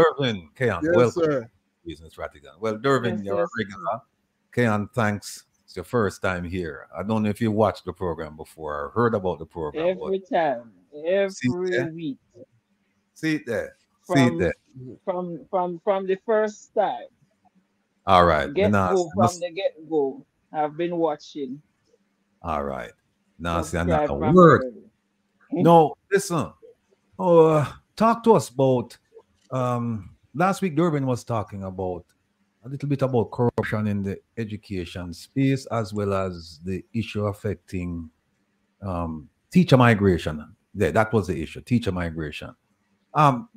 Dervin, Keon, Yes, welcome sir. to Business Rattigan. Well, Dervin, Yes, you're a yes. regular. Keon, thanks. It's your first time here. I don't know if you watched the program before or heard about the program, but Every time, see it every there, week, see it there, see it from there. Mhm. from the first start, All right, from the get go. I've been watching. all right. Now see another Subscribe from word. early. No, listen. Oh, talk to us about last week Durbin was talking about a little bit about corruption in the education space as well as the issue affecting teacher migration. Yeah, that was the issue, teacher migration.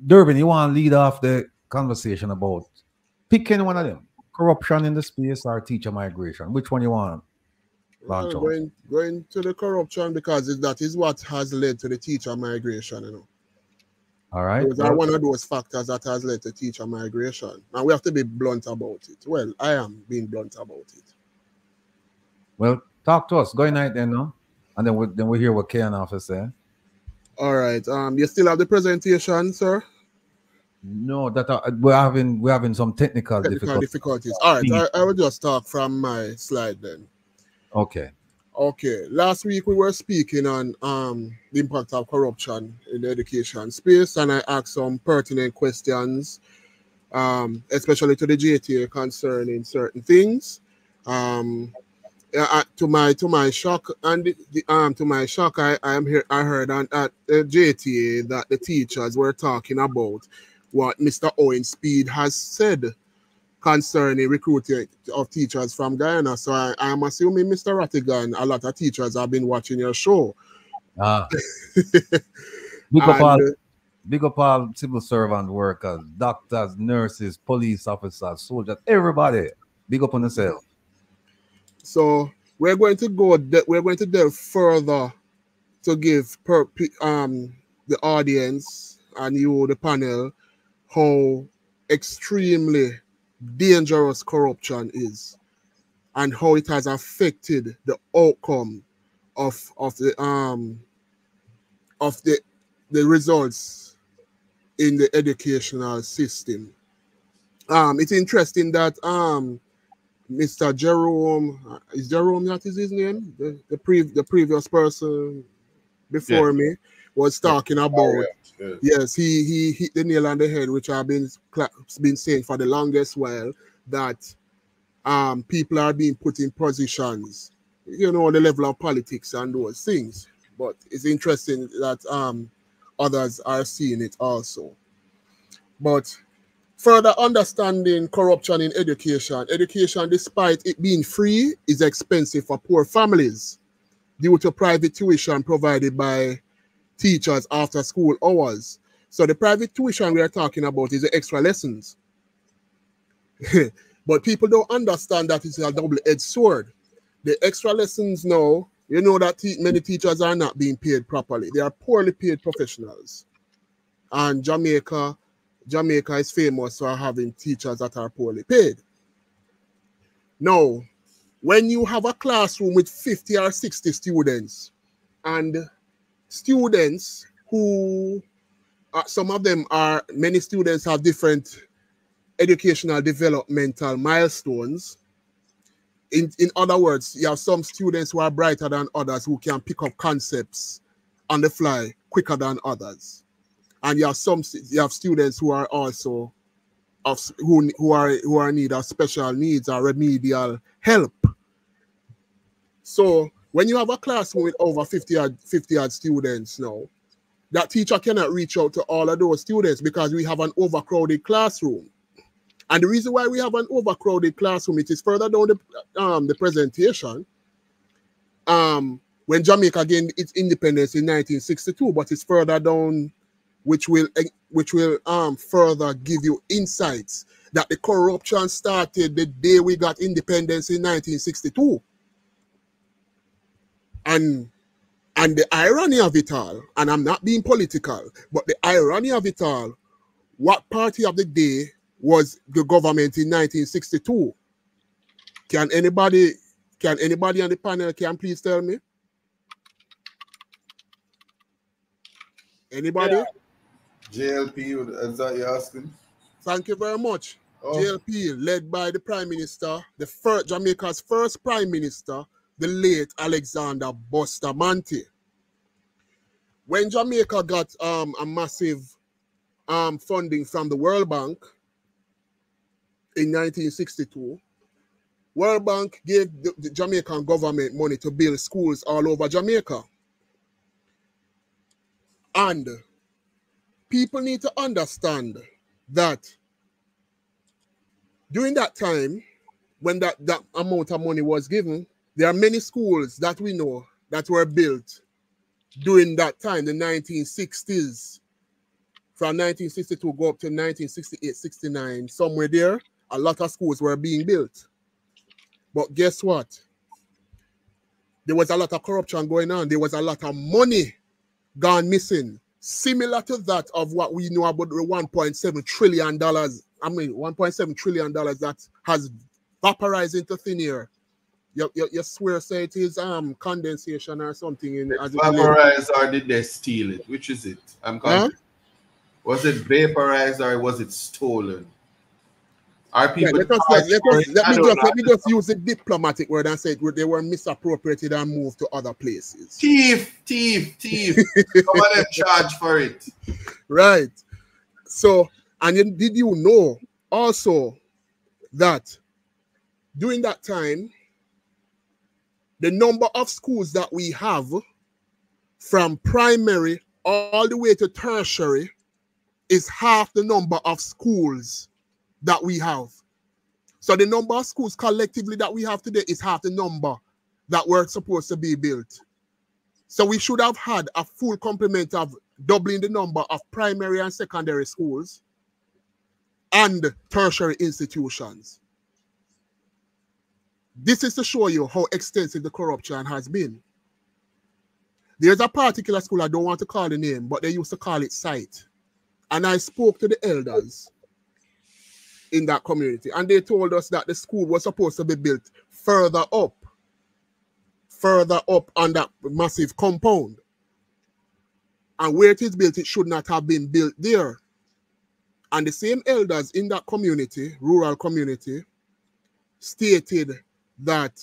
Durbin, you want to lead off the conversation about picking one of them, corruption in the space or teacher migration? Which one you want to launch out? Going to the corruption because that is what has led to the teacher migration. All right. Those are Well, one of those factors that has led to teacher migration. And we have to be blunt about it. Well, I am being blunt about it. well, talk to us. Go ahead then, no? And then we hear what Ken officer say. All right. You still have the presentation, sir? No, that we're having some technical Technical difficulty. difficulties. All right. I will just talk from my slide then. Okay. Okay. Last week we were speaking on the impact of corruption in the education space, and I asked some pertinent questions, especially to the JTA concerning certain things. To my shock and to my shock, I heard at the JTA that the teachers were talking about what Mr. Owen Speed has said concerning recruiting of teachers from Guyana. So I am assuming, Mr. Rattigan, a lot of teachers have been watching your show. Ah, big up And all big up all civil servant workers, doctors, nurses, police officers, soldiers, everybody. Big up on yourself. so we're going to delve further to give the audience and you, the panel, how extremely dangerous corruption is and how it has affected the outcome of of the results in the educational system. It's interesting that Mr. Jerome, is Jerome that is his name? The previous person Yeah. before me was Yeah. talking Oh, about. yeah. Yes, he hit the nail on the head, which I've been saying for the longest while, that people are being put in positions, the level of politics and those things. But it's interesting that others are seeing it also. But further understanding corruption in education, despite it being free, is expensive for poor families due to private tuition provided by teachers after school hours. So the private tuition we are talking about is the extra lessons. But people don't understand that it's a double-edged sword. The extra lessons now, you know that many teachers are not being paid properly. They are poorly paid professionals. And Jamaica is famous for having teachers that are poorly paid. Now, when you have a classroom with 50 or 60 students, and students who, some of them are, many students have different educational developmental milestones. In other words, you have some students who are brighter than others who can pick up concepts on the fly quicker than others. And you have students who are also who are in need of special needs or remedial help. So when you have a classroom with over 50 odd students now, that teacher cannot reach out to all of those students because we have an overcrowded classroom. And the reason why we have an overcrowded classroom, it is further down the presentation. When Jamaica gained its independence in 1962, but it's further down, which will further give you insights that the corruption started the day we got independence in 1962. And the irony of it all, and I'm not being political, but the irony of it all, what party of the day was the government in 1962? Can anybody on the panel can please tell me? Anybody? JLP, is that you asking? Thank you very much. Oh. JLP, led by the Prime Minister, Jamaica's first Prime Minister, the late Alexander Bustamante. When Jamaica got a massive funding from the World Bank in 1962, World Bank gave the Jamaican government money to build schools all over Jamaica. And people need to understand that during that time, when that amount of money was given, there are many schools that we know that were built during that time, the 1960s. From 1962 go up to 1968, 69, somewhere there, a lot of schools were being built. But guess what? There was a lot of corruption going on. There was a lot of money gone missing, similar to that of what we know about the $1.7 trillion. I mean, $1.7 trillion that has vaporized into thin air. You swear say it is condensation or something in as it vaporized, or did they steal it? Which is it? I'm confused. Huh? Was it vaporized or was it stolen? Are people let me just use the diplomatic word and say they were misappropriated and moved to other places. Thief. Come on and charge for it. Right. So, and did you know also that during that time, the number of schools that we have from primary all the way to tertiary is half the number of schools that we have. So the number of schools collectively that we have today is half the number that were supposed to be built. So we should have had a full complement of doubling the number of primary and secondary schools and tertiary institutions. This is to show you how extensive the corruption has been. There's a particular school, I don't want to call the name, but they used to call it Site. And I spoke to the elders in that community, and they told us that the school was supposed to be built further up on that massive compound. And where it is built, it should not have been built there. And the same elders in that community, rural community, stated that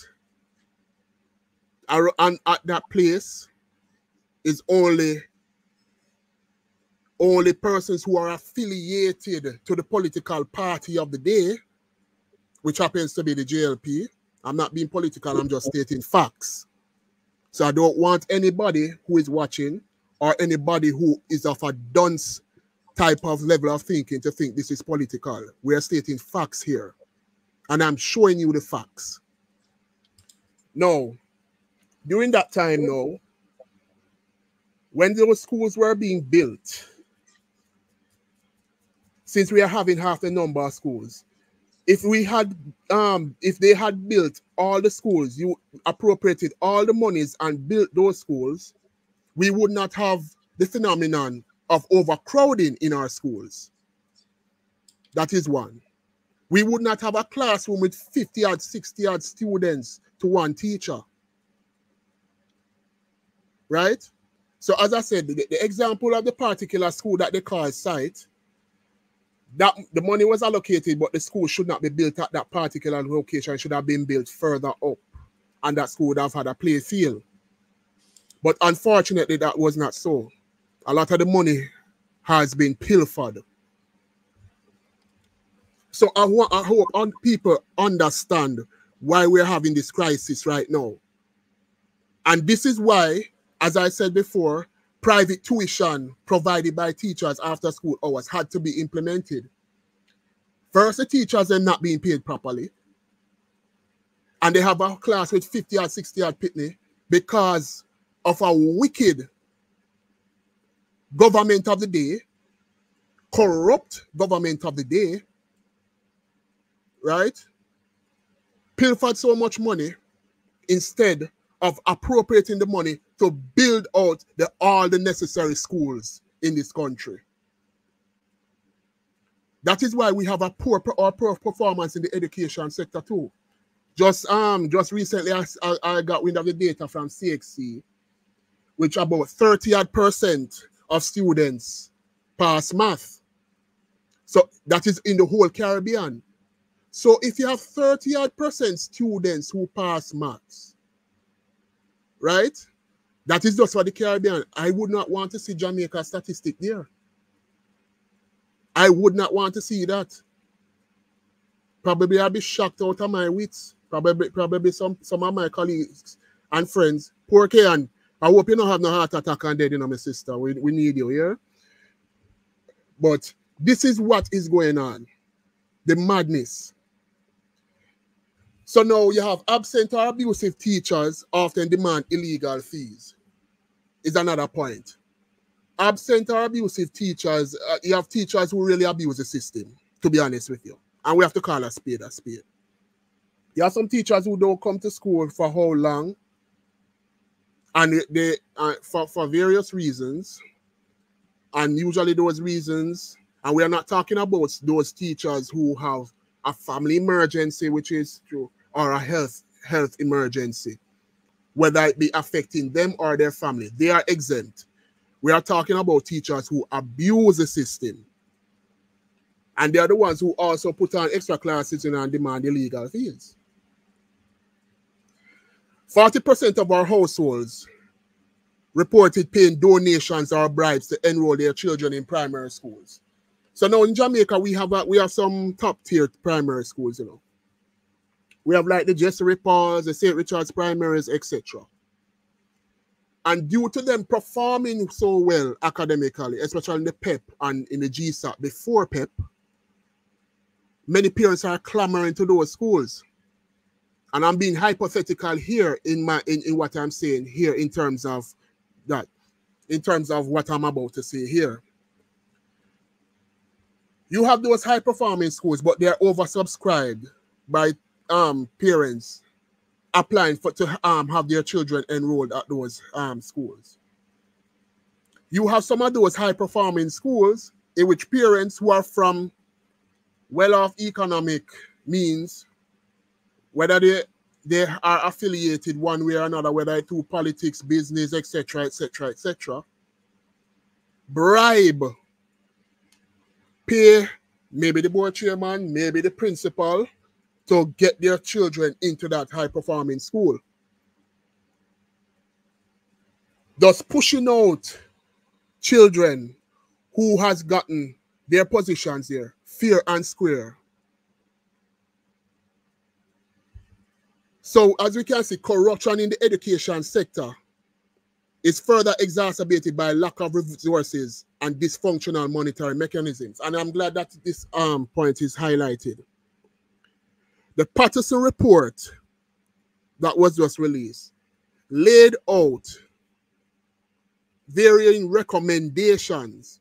at that place is only persons who are affiliated to the political party of the day, which happens to be the JLP. I'm not being political, I'm just stating facts. So I don't want anybody who is watching or anybody who is of a dunce type of level of thinking to think this is political. We are stating facts here. And I'm showing you the facts. Now, during that time now, when those schools were being built, since we are having half the number of schools, if they had built all the schools, you appropriated all the monies and built those schools, we would not have the phenomenon of overcrowding in our schools. That is one. We would not have a classroom with 50 or 60 odd students to one teacher. Right? So as I said, the example of the particular school that they call Site, that the money was allocated, but the school should not be built at that particular location. It should have been built further up, and that school would have had a play field. But unfortunately, that was not so. A lot of the money has been pilfered. So I hope people understand why we're having this crisis right now. And this is why, as I said before, private tuition provided by teachers after school hours had to be implemented. First, the teachers are not being paid properly. And they have a class with 50 or 60 odd pitney because of a wicked government of the day, corrupt government of the day, right? Pilfered so much money instead of appropriating the money to build out all the necessary schools in this country. That is why we have a poor performance in the education sector too. Just recently, I got wind of the data from CXC, which about 30% of students pass math. So that is in the whole Caribbean. So if you have 30% students who pass maths, right? That is just for the Caribbean. I would not want to see Jamaica statistic there. I would not want to see that. Probably I'll be shocked out of my wits. Probably some of my colleagues and friends. Poor Kian, I hope you don't have no heart attack and dead, my sister. We need you, yeah? But this is what is going on. The madness. So now you have absent or abusive teachers often demand illegal fees. Is another point. Absent or abusive teachers, you have teachers who really abuse the system, to be honest with you. And we have to call a spade a spade. You have some teachers who don't come to school for how long, and they for various reasons. And usually those reasons, and we are not talking about those teachers who have a family emergency, which is true, or a health emergency, whether it be affecting them or their family. They are exempt. We are talking about teachers who abuse the system. And they are the ones who also put on extra classes and demand illegal fees. 40% of our households reported paying donations or bribes to enroll their children in primary schools. So now in Jamaica, we have some top-tier primary schools, you know. We have like the Jesuit Pauls, the St. Richard's primaries, etc. And due to them performing so well academically, especially in the PEP and in the GSAT before PEP, many parents are clamoring to those schools. And I'm being hypothetical here in what I'm saying here in terms of that, in terms of what I'm about to say here. You have those high-performing schools, but they're oversubscribed by parents applying to have their children enrolled at those schools. You have some of those high-performing schools in which parents who are from well-off economic means, whether they are affiliated one way or another, whether through politics, business, etc., etc., etc., bribe, pay maybe the board chairman, maybe the principal, to get their children into that high-performing school. Thus pushing out children who has gotten their positions there, fair and square. So as we can see, corruption in the education sector is further exacerbated by lack of resources and dysfunctional monetary mechanisms. And I'm glad that this point is highlighted. The Patterson report that was just released laid out varying recommendations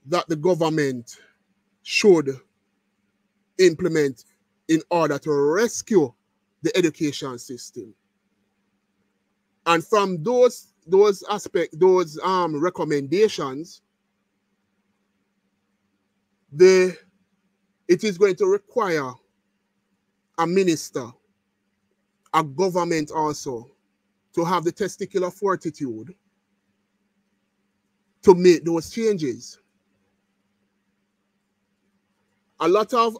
that the government should implement in order to rescue the education system. And from those recommendations, it is going to require a minister, a government also, to have the testicular fortitude to make those changes. A lot of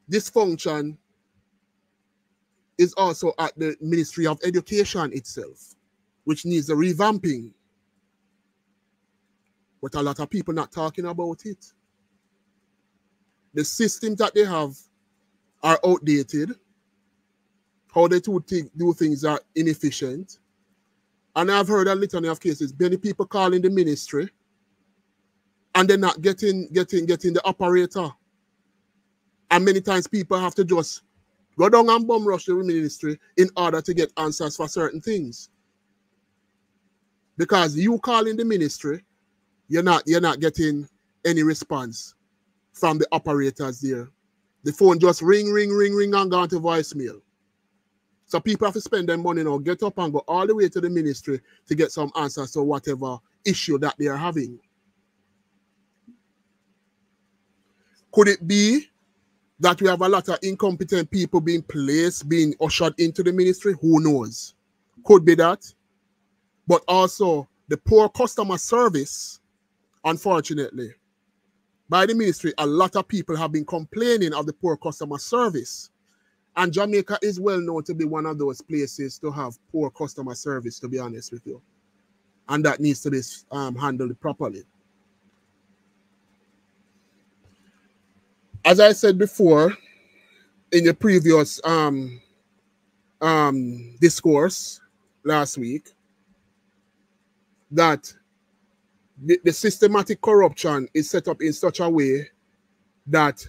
dysfunction is also at the Ministry of Education itself, which needs a revamping. But a lot of people not talking about it. The systems that they have are outdated. How they do things are inefficient. And I've heard a litany of cases, many people calling the ministry and they're not getting the operator. And many times people have to just go down and bum rush the ministry in order to get answers for certain things. Because you calling the ministry, you're not getting any response from the operators there. The phone just ring and go to voicemail. So people have to spend their money now, get up and go all the way to the ministry to get some answers to whatever issue that they are having. Could it be that we have a lot of incompetent people being ushered into the ministry? Who knows? Could be that. But also the poor customer service, unfortunately, by the ministry, a lot of people have been complaining of the poor customer service. And Jamaica is well known to be one of those places to have poor customer service, to be honest with you. And that needs to be handled properly. As I said before, in the previous discourse last week, that the systematic corruption is set up in such a way that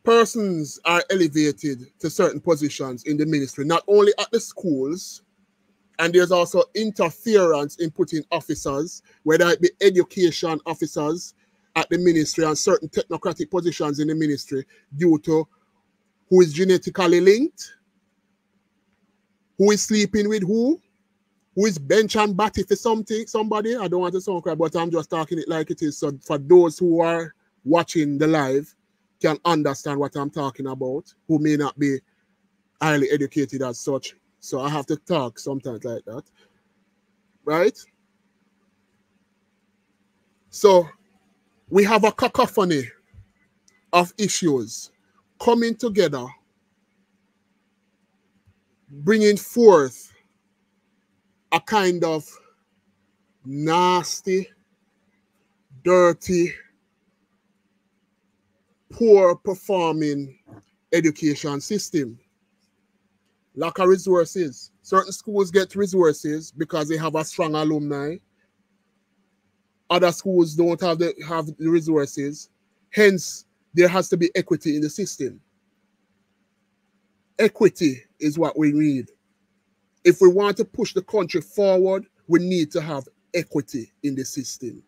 persons are elevated to certain positions in the ministry, not only at the schools, and there's also interference in putting officers, whether it be education officers at the ministry and certain technocratic positions in the ministry, due to who is genetically linked, who is sleeping with who is bench and batty for somebody. I don't want to sound crap, but I'm just talking it like it is. So for those who are watching the live can understand what I'm talking about, who may not be highly educated as such. So I have to talk sometimes like that. Right? So we have a cacophony of issues coming together, bringing forth a kind of nasty, dirty, poor performing education system. Lack of resources. Certain schools get resources because they have a strong alumni. Other schools don't have the resources. Hence, there has to be equity in the system. Equity is what we need. If we want to push the country forward, we need to have equity in the system.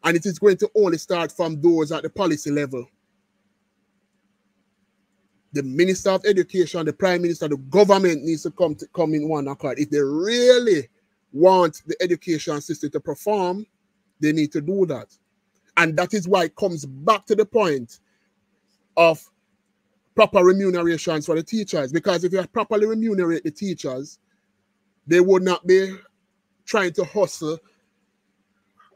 And it is going to only start from those at the policy level. The Minister of Education, the Prime Minister, the government needs to come in one accord. If they really want the education system to perform, they need to do that. And that is why it comes back to the point of proper remunerations for the teachers. Because if you properly remunerate the teachers, they would not be trying to hustle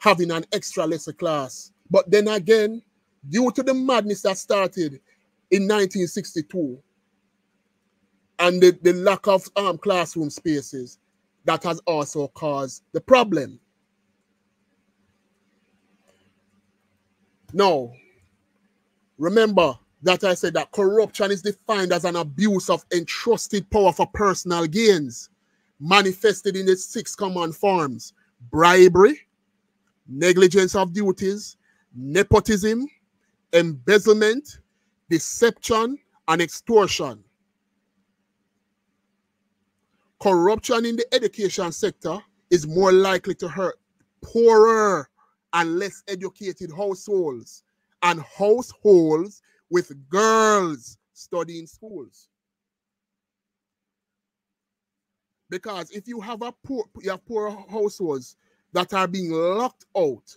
having an extra lesson class. But then again, due to the madness that started in 1962 and the lack of classroom spaces, that has also caused the problem. Now, remember that I said that corruption is defined as an abuse of entrusted power for personal gains, manifested in the 6 common forms: bribery, negligence of duties, nepotism, embezzlement, deception, and extortion. Corruption in the education sector is more likely to hurt poorer and less educated households and households with girls studying schools. Because if you have poor households that are being locked out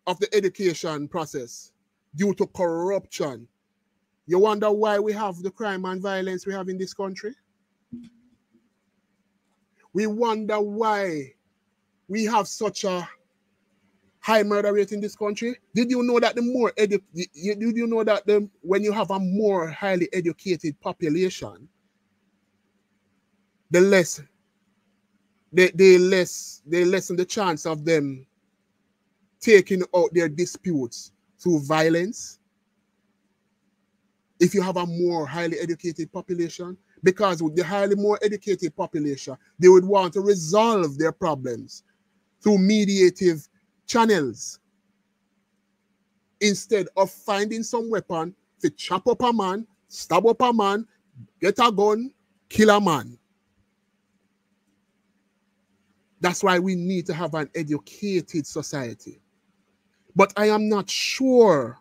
of the education process due to corruption, you wonder why we have the crime and violence we have in this country? We wonder why we have such a high murder rate in this country. Did you know that when you have a more highly educated population, they lessen the chance of them taking out their disputes through violence? If you have a more highly educated population, because with the highly more educated population, they would want to resolve their problems through mediative channels instead of finding some weapon to chop up a man, stab up a man, get a gun, kill a man. That's why we need to have an educated society. But I am not sure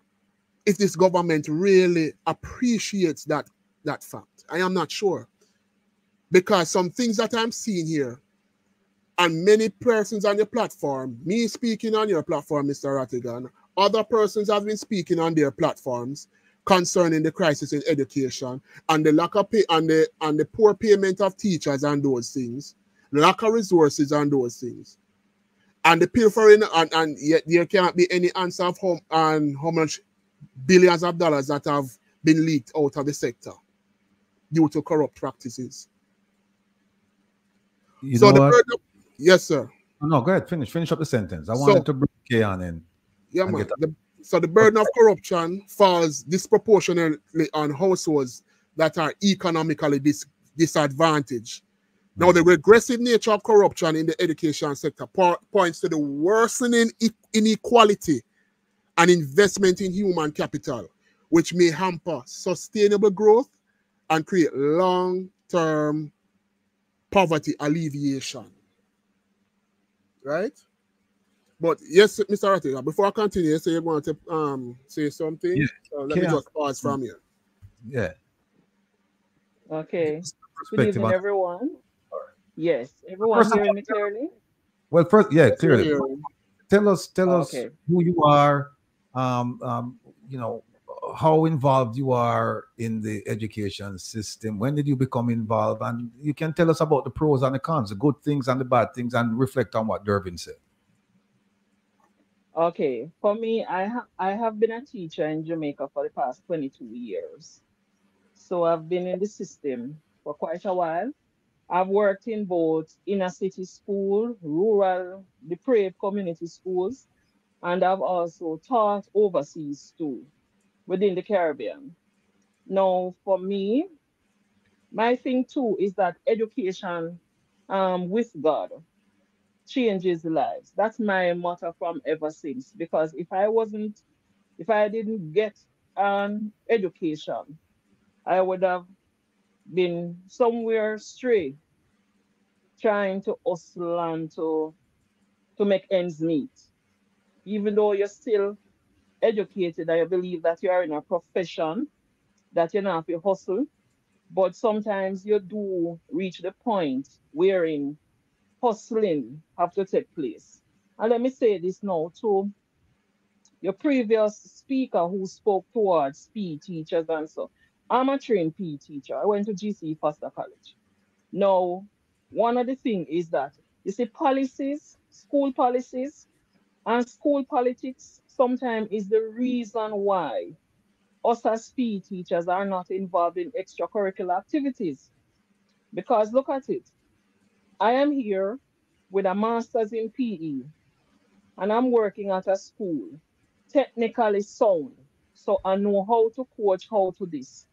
if this government really appreciates that fact. I am not sure. Because some things that I'm seeing here, and many persons on your platform, me speaking on your platform, Mr. Rattigan, other persons have been speaking on their platforms concerning the crisis in education and the lack of pay and the poor payment of teachers and those things, lack of resources and those things. And the pilfering, and yet there cannot be any answer of how much billions of dollars that have been leaked out of the sector due to corrupt practices. You So know the what? burden, yes, sir. No, go ahead. Finish up the sentence. I So wanted to bring Kay on in yeah, and man. get. So the burden of corruption falls disproportionately on households that are economically disadvantaged. Now, the regressive nature of corruption in the education sector points to the worsening inequality and investment in human capital, which may hamper sustainable growth and create long-term poverty alleviation. Right? But yes, Mr. Rattigan, before I continue, you say you're going to say something. Yeah. So let me Kay, just pause from here. yeah. Okay. Good Perspective evening, on. everyone. Yes, everyone First of hearing all, me clearly? well, first, yeah, Yes, we're clearly. here. Tell us Okay. who you are. Um, um, you know, how involved you are in the education system. When did you become involved? And you can tell us about the pros and the cons, the good things and the bad things, and reflect on what Durbin said. Okay. For me, I have been a teacher in Jamaica for the past 22 years. So I've been in the system for quite a while. I've worked in both inner city school, rural, deprived community schools, and I've also taught overseas too, within the Caribbean. Now, for me, my thing too is that education with God changes lives. That's my motto from ever since. Because if I didn't get an education, I would have been somewhere stray trying to hustle and to make ends meet. Even though you're still educated, I believe that you are in a profession that you not have to hustle. But sometimes you do reach the point wherein hustling have to take place. And let me say this now to your previous speaker who spoke towards PE teachers and so. I'm a trained PE teacher. I went to GC Foster College. Now, one of the things is that you see policies, and school politics sometimes is the reason why us as PE teachers are not involved in extracurricular activities. Because look at it. I am here with a master's in PE and I'm working at a school, technically sound. So I know how to coach, how to this.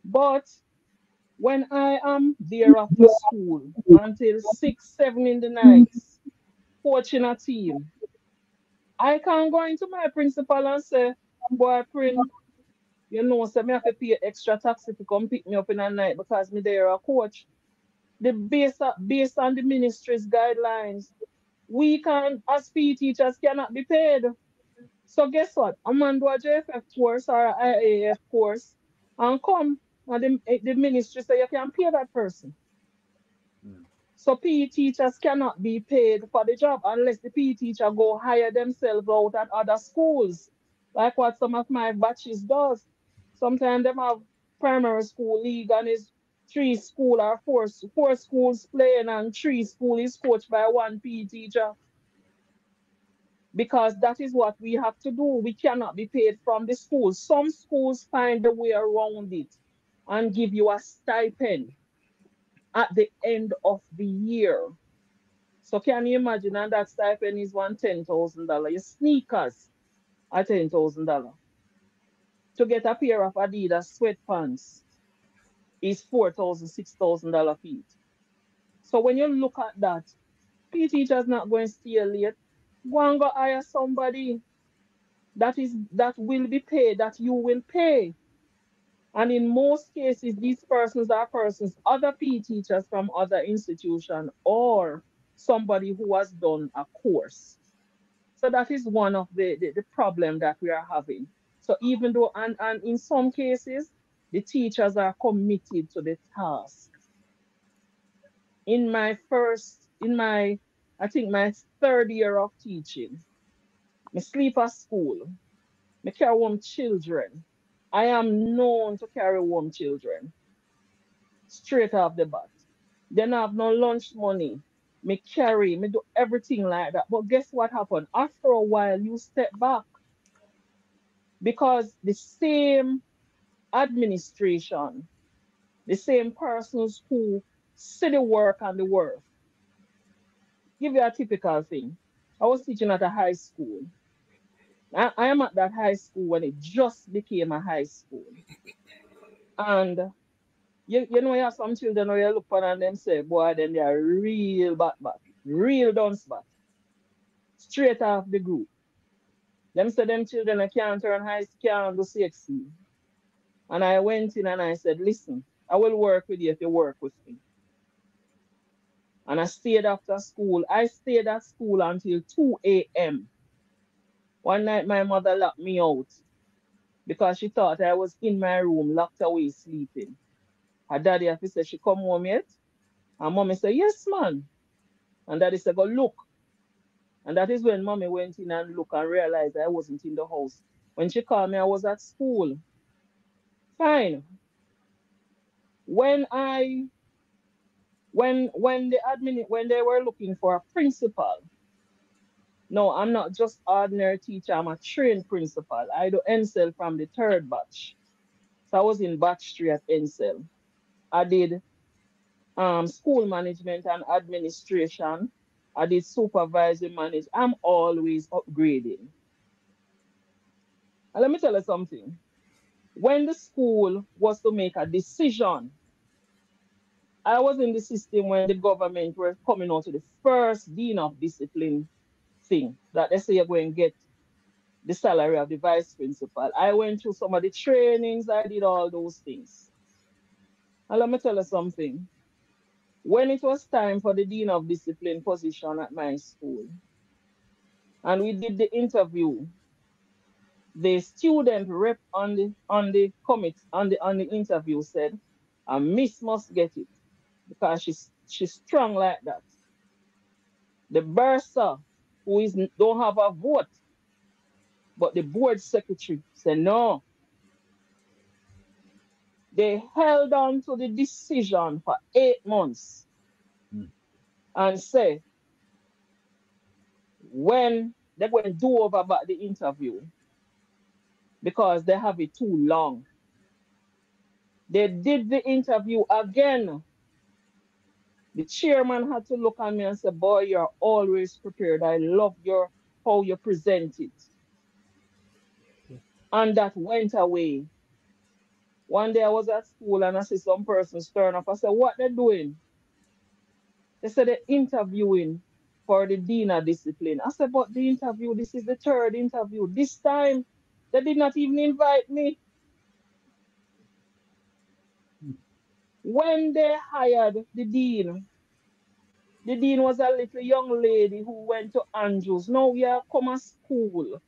But when I am there after school until 6, 7 in the nights, coaching a team, I can't go into my principal and say, boy, Prin, you know, so me have to pay extra taxi to come pick me up in the night because me there a coach. Based on the ministry's guidelines, we can, as PE teachers, cannot be paid. So guess what? A man do a JFF course or a IAF course and come and the ministry say you can pay that person. Mm. So PE teachers cannot be paid for the job unless the PE teacher go hire themselves out at other schools, like what some of my batches does. Sometimes them have primary school league and is three school or four schools playing and three school is coached by one PE teacher because that is what we have to do. We cannot be paid from the school. Some schools find a way around it and give you a stipend at the end of the year. So can you imagine? And that stipend is $10,000. Your sneakers are $10,000. To get a pair of Adidas sweatpants is $4,000, $6,000 feet. So when you look at that, P teacher's not going to stay late. Go and go hire somebody that will be paid, that you will pay. And in most cases, these persons are persons, other PE teachers from other institutions or somebody who has done a course. So that is one of the problem that we are having. So even though, and in some cases, the teachers are committed to the task. I think my third year of teaching, me sleep at school, me carry home children. I am known to carry home children straight off the bat. They don't have no lunch money. me carry, me do everything like that. But guess what happened? After a while, you step back because the same administration, the same persons who see the work and the worth. Give you a typical thing. I was teaching at a high school. I am at that high school when it just became a high school. And you know, you have some children where you look on and them say, boy, then they are real bad, real dunce bad, straight off the group. Them say them children I can't turn high, can't do CXC. And I went in and I said, listen, I will work with you if you work with me. And I stayed after school. I stayed at school until 2 a.m. One night my mother locked me out because she thought I was in my room, locked away, sleeping. Her daddy have said she come home yet? And mommy said, yes, man. And daddy said, go look. And that is when mommy went in and looked and realized I wasn't in the house. When she called me, I was at school. Fine. When I when the admin when they were looking for a principal, no, I'm not just ordinary teacher, I'm a trained principal. I do NSEL from the third batch. So I was in batch 3 at NSEL. I did school management and administration. I did supervising manage. I'm always upgrading. And let me tell you something. When the school was to make a decision, I was in the system when the government were coming out to the first dean of discipline thing that they say you're going to get the salary of the vice principal. I went through some of the trainings, I did all those things. And let me tell you something. When it was time for the dean of discipline position at my school, and we did the interview, the student rep on the commit on the interview said, "A miss must get it because she's strong like that." The bursar who is don't have a vote, but the board secretary said no. They held on to the decision for 8 months Mm. and say when they're going to do over about the interview because they have it too long. They did the interview again. The chairman had to look at me and say, boy, you're always prepared. I love your how you present it. And that went away. One day I was at school and I see some persons turn up. I said, what they doing? They said they're interviewing for the dean of discipline. I said, but the interview, this is the third interview. This time, they did not even invite me. When they hired the dean was a little young lady who went to Andrews. Now we are come to school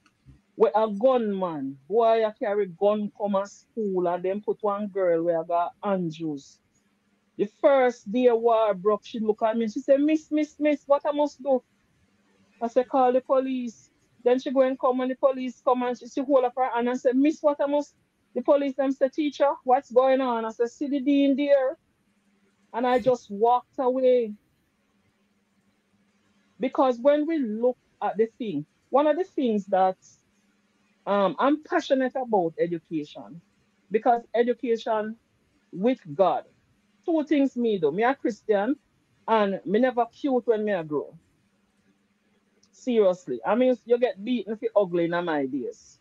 with a gunman. Boy, I carry gun come to school and then put one girl where I got Andrews. The first day war broke, she look at me and she said, Miss, what I must do? I said, call the police. Then she go and come and the police come and she hold up her hand and said, Miss, what I must? The police them say, teacher, what's going on? I said, see the dean there. And I just walked away. Because when we look at the thing, one of the things that I'm passionate about education, because education with God, two things me do. Me a Christian and me never cute when me a grow. Seriously. I mean, you get beaten if you ugly in my days.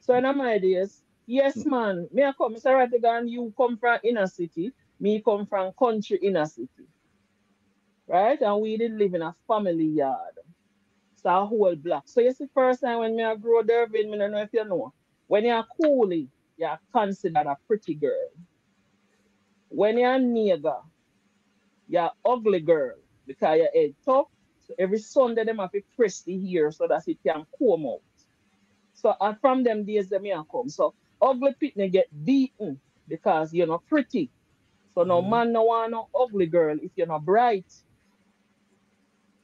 So in my days, yes, man, me a come, Mr. Rattigan, you come from inner city, me come from country inner city, right? And we did live in a family yard. So a whole block. So you see, first time when me a grow Durban, me don't know if you know. When you're coolie, you're considered a pretty girl. When you're a nigger, you're ugly girl because your head tough. So every Sunday them have to press the hair so that it can comb out. So from them days them here come. So ugly pitney get beaten because you're not pretty. So no man no want no ugly girl if you're not bright.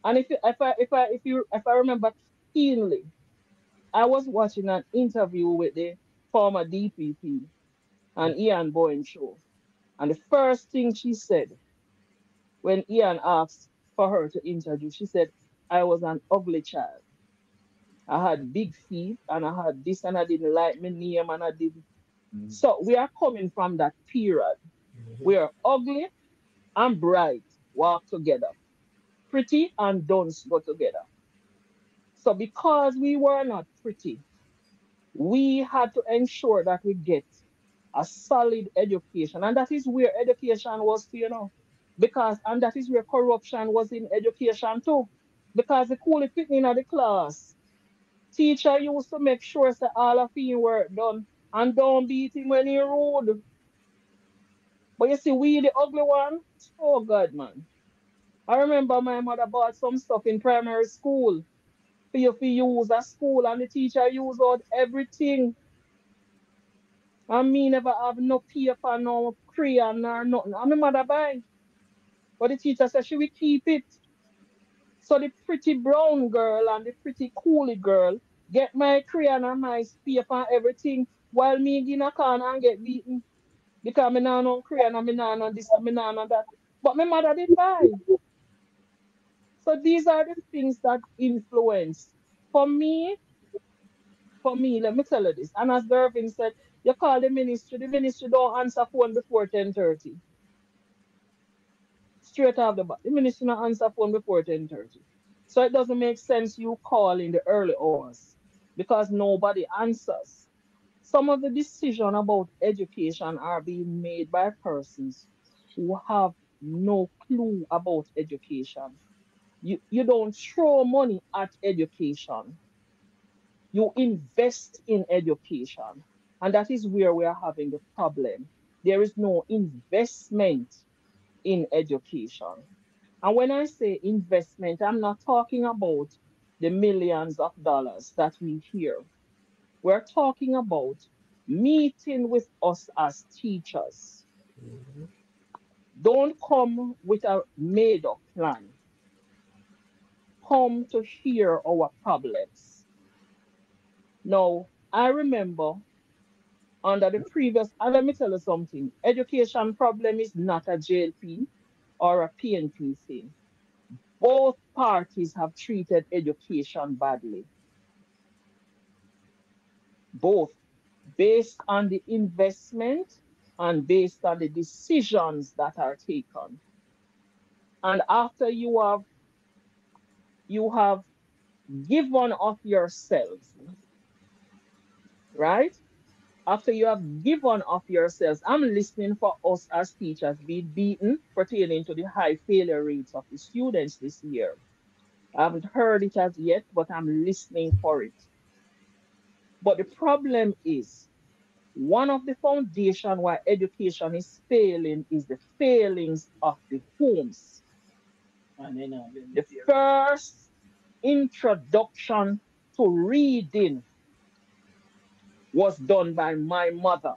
And if I remember keenly, I was watching an interview with the former DPP and Ian Boyne show. And the first thing she said when Ian asked, for her to introduce. She said, I was an ugly child. I had big feet and I had this and I didn't like my name and I didn't. So we are coming from that period where ugly and bright walk together, pretty and dunce go together. So because we were not pretty, we had to ensure that we get a solid education. And that is where education was to, because, and that is where corruption was in education too. Because the coolie picking in the class, teacher used to make sure that all of his work done and don't beat him when he rude. But you see, we the ugly one, oh God, man. I remember my mother bought some stuff in primary school for you to use at school, and the teacher used out everything. And me never have no paper, no crayon, or nothing. And my mother buy. But the teacher said she will keep it. So the pretty brown girl and the pretty coolie girl get my crayon and my paper and everything while me in a corner and get beaten. Because me nah no crayon and me nah no this and me nah no that. But my mother did buy. So these are the things that influence. For me, let me tell you this. And as Dervin said, you call the ministry don't answer phone before 10:30. Straight off the bat. The ministry not answer phone before 10:30. So it doesn't make sense you call in the early hours because nobody answers. Some of the decisions about education are being made by persons who have no clue about education. You don't throw money at education. You invest in education. And that is where we are having the problem. There is no investment in education. And when I say investment, I'm not talking about the millions of dollars that we hear. We're talking about meeting with us as teachers. Don't come with a made up plan. Come to hear our problems. Now, I remember under the previous, and let me tell you something, education problem is not a JLP or a PNP thing. Both parties have treated education badly, both based on the investment and based on the decisions that are taken. And after you have given of yourselves, right? After you have given of yourselves, I'm listening for us as teachers being beaten pertaining to the high failure rates of the students this year. I haven't heard it as yet, but I'm listening for it. But the problem is one of the foundation why education is failing is the failings of the homes. The first introduction to reading was done by my mother.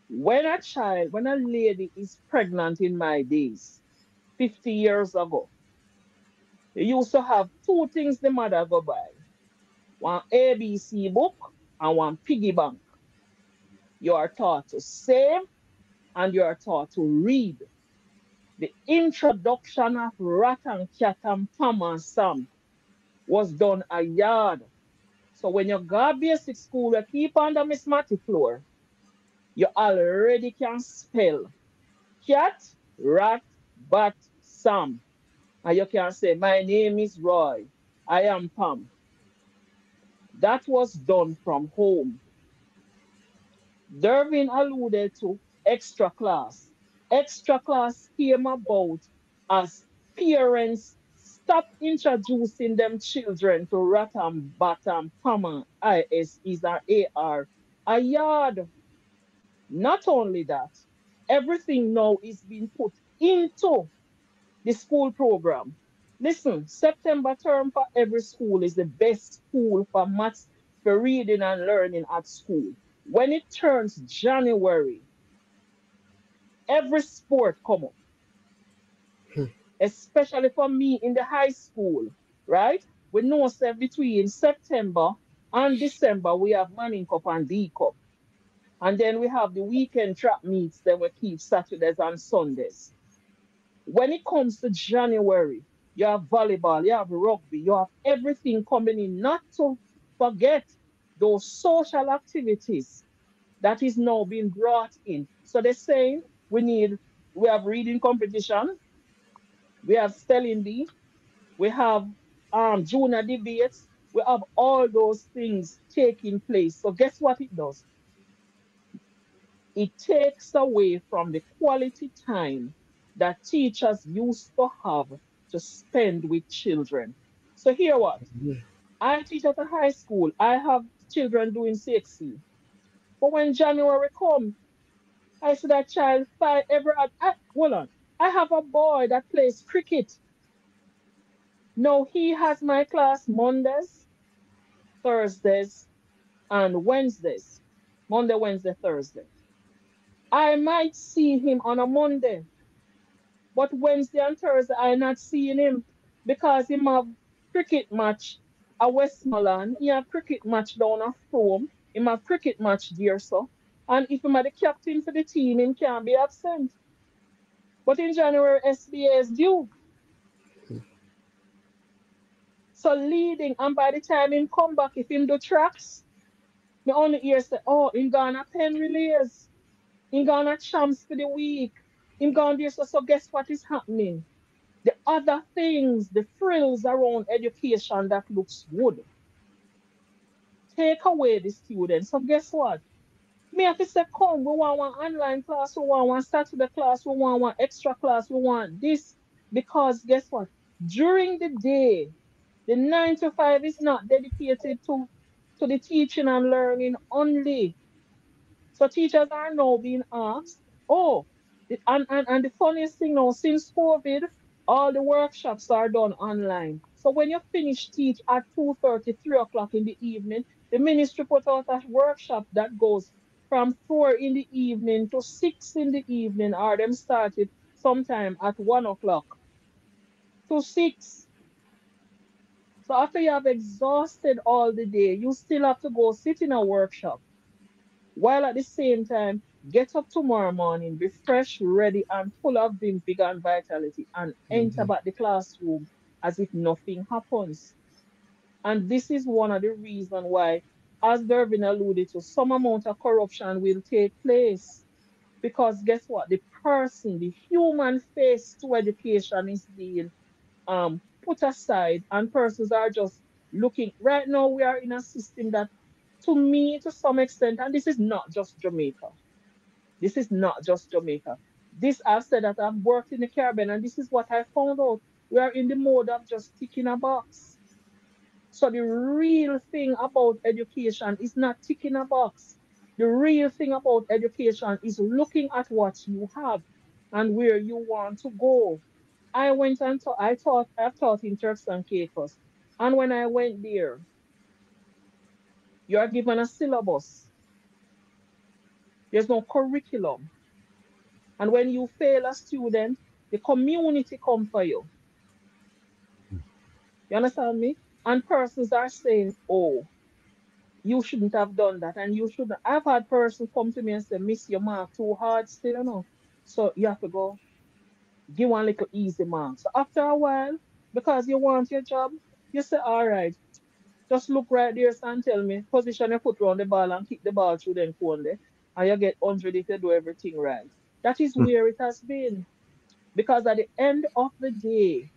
When a lady is pregnant in my days, 50 years ago, they used to have two things the mother go by. One ABC book and one piggy bank. You are taught to save and you are taught to read. The introduction of rat and cat and Pam and Sam was done a yard. So when you go basic school, you keep on the Miss Matty floor, you already can spell cat, rat, bat, Sam. And you can say, my name is Roy. I am Pam. That was done from home. Dervin alluded to extra class. Extra class came about as parents stop introducing them children to Ratam, Batam, Pama, ISEs, or AR. A yard. Not only that, everything now is being put into the school program. Listen, September term for every school is the best school for maths, for reading and learning at school. When it turns January, every sport come up, especially for me in the high school, right? We know that between September and December, we have Manning Cup and D Cup. And then we have the weekend track meets, then we keep Saturdays and Sundays. When it comes to January, you have volleyball, you have rugby, you have everything coming in. Not to forget those social activities that is now being brought in. So they're saying we have reading competition, we have spelling bee, we have junior debates, we have all those things taking place. So guess what it does? It takes away from the quality time that teachers used to have to spend with children. So here what? I teach at a high school. I have children doing CXC. But when January come, I see that child fight every hold on. I have a boy that plays cricket. Now he has my class Mondays, Thursdays, and Wednesdays. Monday, Wednesday, Thursday. I might see him on a Monday, but Wednesday and Thursday I not seeing him because him have cricket match at Westmoreland. He have cricket match down at Frome. Him have cricket match there so. And if him are the captain for the team, him can be absent. But in January, SBA is due. So leading, and by the time him come back, if him do tracks, me only hear say, oh, him gonna pen relays. Him gonna champs for the week. Him gonna do so. So guess what is happening? The other things, the frills around education that looks good, take away the students. So guess what? Me have to say, come, we want one online class, we want one Saturday class, we want one extra class, we want this. Because guess what? During the day, the 9 to 5 is not dedicated to the teaching and learning only. So teachers are now being asked, oh, and the funniest thing now, since COVID, all the workshops are done online. So when you finish teach at 2:30, 3 o'clock in the evening, the ministry put out a workshop that goes from 4 in the evening to 6 in the evening, or them started sometime at 1 o'clock to 6. So after you have exhausted all the day, you still have to go sit in a workshop while at the same time get up tomorrow morning, be fresh, ready, and full of vim, vigor, and vitality, and enter back the classroom as if nothing happens. And this is one of the reasons why, as Dervin alluded to, some amount of corruption will take place. Because guess what? The person, the human face to education is being put aside, and persons are just looking. Right now, we are in a system that, to me, to some extent, and this is not just Jamaica. This is not just Jamaica. This I've said that I've worked in the Caribbean, and this is what I found out. We are in the mode of just ticking a box. So the real thing about education is not ticking a box. The real thing about education is looking at what you have and where you want to go. I went and I've taught in Turks and Caicos. And when I went there, you are given a syllabus. There's no curriculum. And when you fail a student, the community come for you. You understand me? And persons are saying, oh, you shouldn't have done that. And you shouldn't. I've had persons come to me and say, miss your mark too hard still, So you have to go give one little easy mark. So after a while, because you want your job, you say, all right, just look right there and tell me, position your foot around the ball and kick the ball through them cone there. And you get 100 if you do everything right. That is where it has been. Because at the end of the day,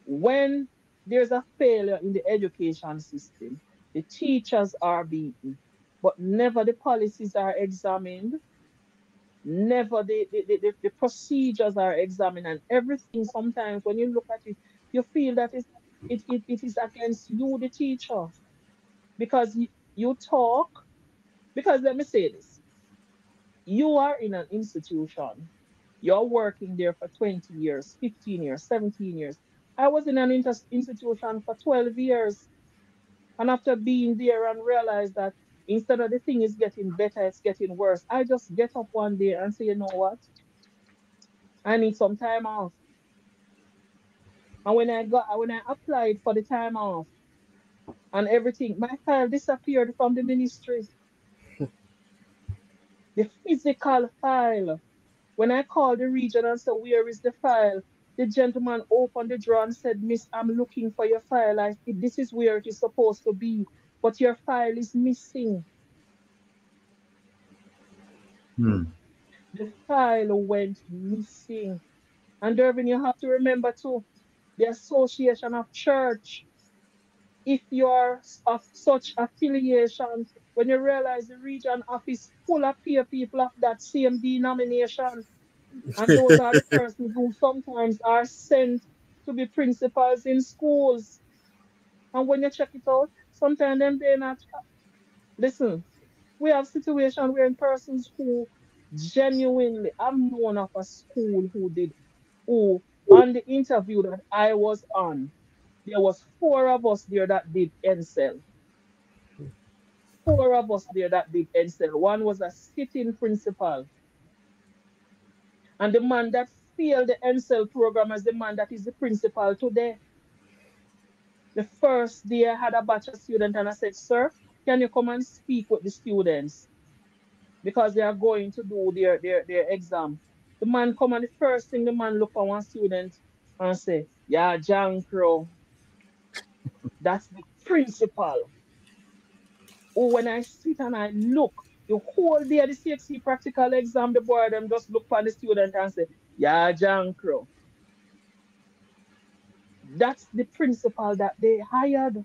when there's a failure in the education system, the teachers are beaten, but never the policies are examined, never the procedures are examined, and everything. Sometimes when you look at it, you feel that it is against you, the teacher, because you talk. Because let me say this, you are in an institution, you're working there for 20 years, 15 years, 17 years. I was in an institution for 12 years. And after being there and realize that instead of the thing is getting better, it's getting worse, I just get up one day and say, you know what? I need some time off. And when I applied for the time off and everything, my file disappeared from the ministry. The physical file. When I called the region and said, where is the file? The gentleman opened the drawer and said, Miss, I'm looking for your file. This is where it is supposed to be, but your file is missing. The file went missing. And Dervin, you have to remember too, the Association of Church, if you're of such affiliation, when you realize the region office full of peer people of that same denomination, and those are the persons who sometimes are sent to be principals in schools. And when you check it out, sometimes them they're not. Listen, we have situations where persons who genuinely, I'm known of a school who on the interview that I was on, there was 4 of us there that did NSEL. 4 of us there that did NSEL. One was a sitting principal. And the man that failed the NSEL program is the man that is the principal today. The first day I had a batch of students and I said, sir, can you come and speak with the students? Because they are going to do their exam. The man come and the first thing the man look for one student and say, yeah, John Crow, that's the principal. Oh, when I sit and I look, the whole day of the CXC practical exam, the boy them just look for the student and say, yeah, John Crow. That's the principal that they hired.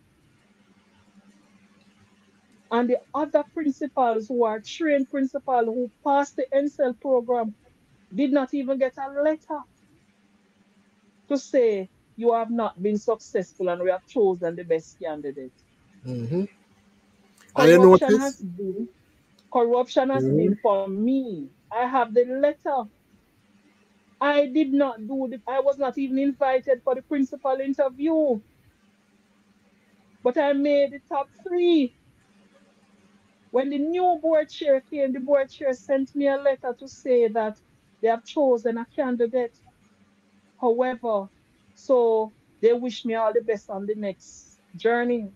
And the other principals who are trained principal who passed the NSEL program did not even get a letter to say you have not been successful and we have chosen the best candidate. And you Corruption notice? has been for me. I have the letter. I did not do I was not even invited for the principal interview. But I made the top 3. When the new board chair came, the board chair sent me a letter to say that they have chosen a candidate. However, so they wish me all the best on the next journey.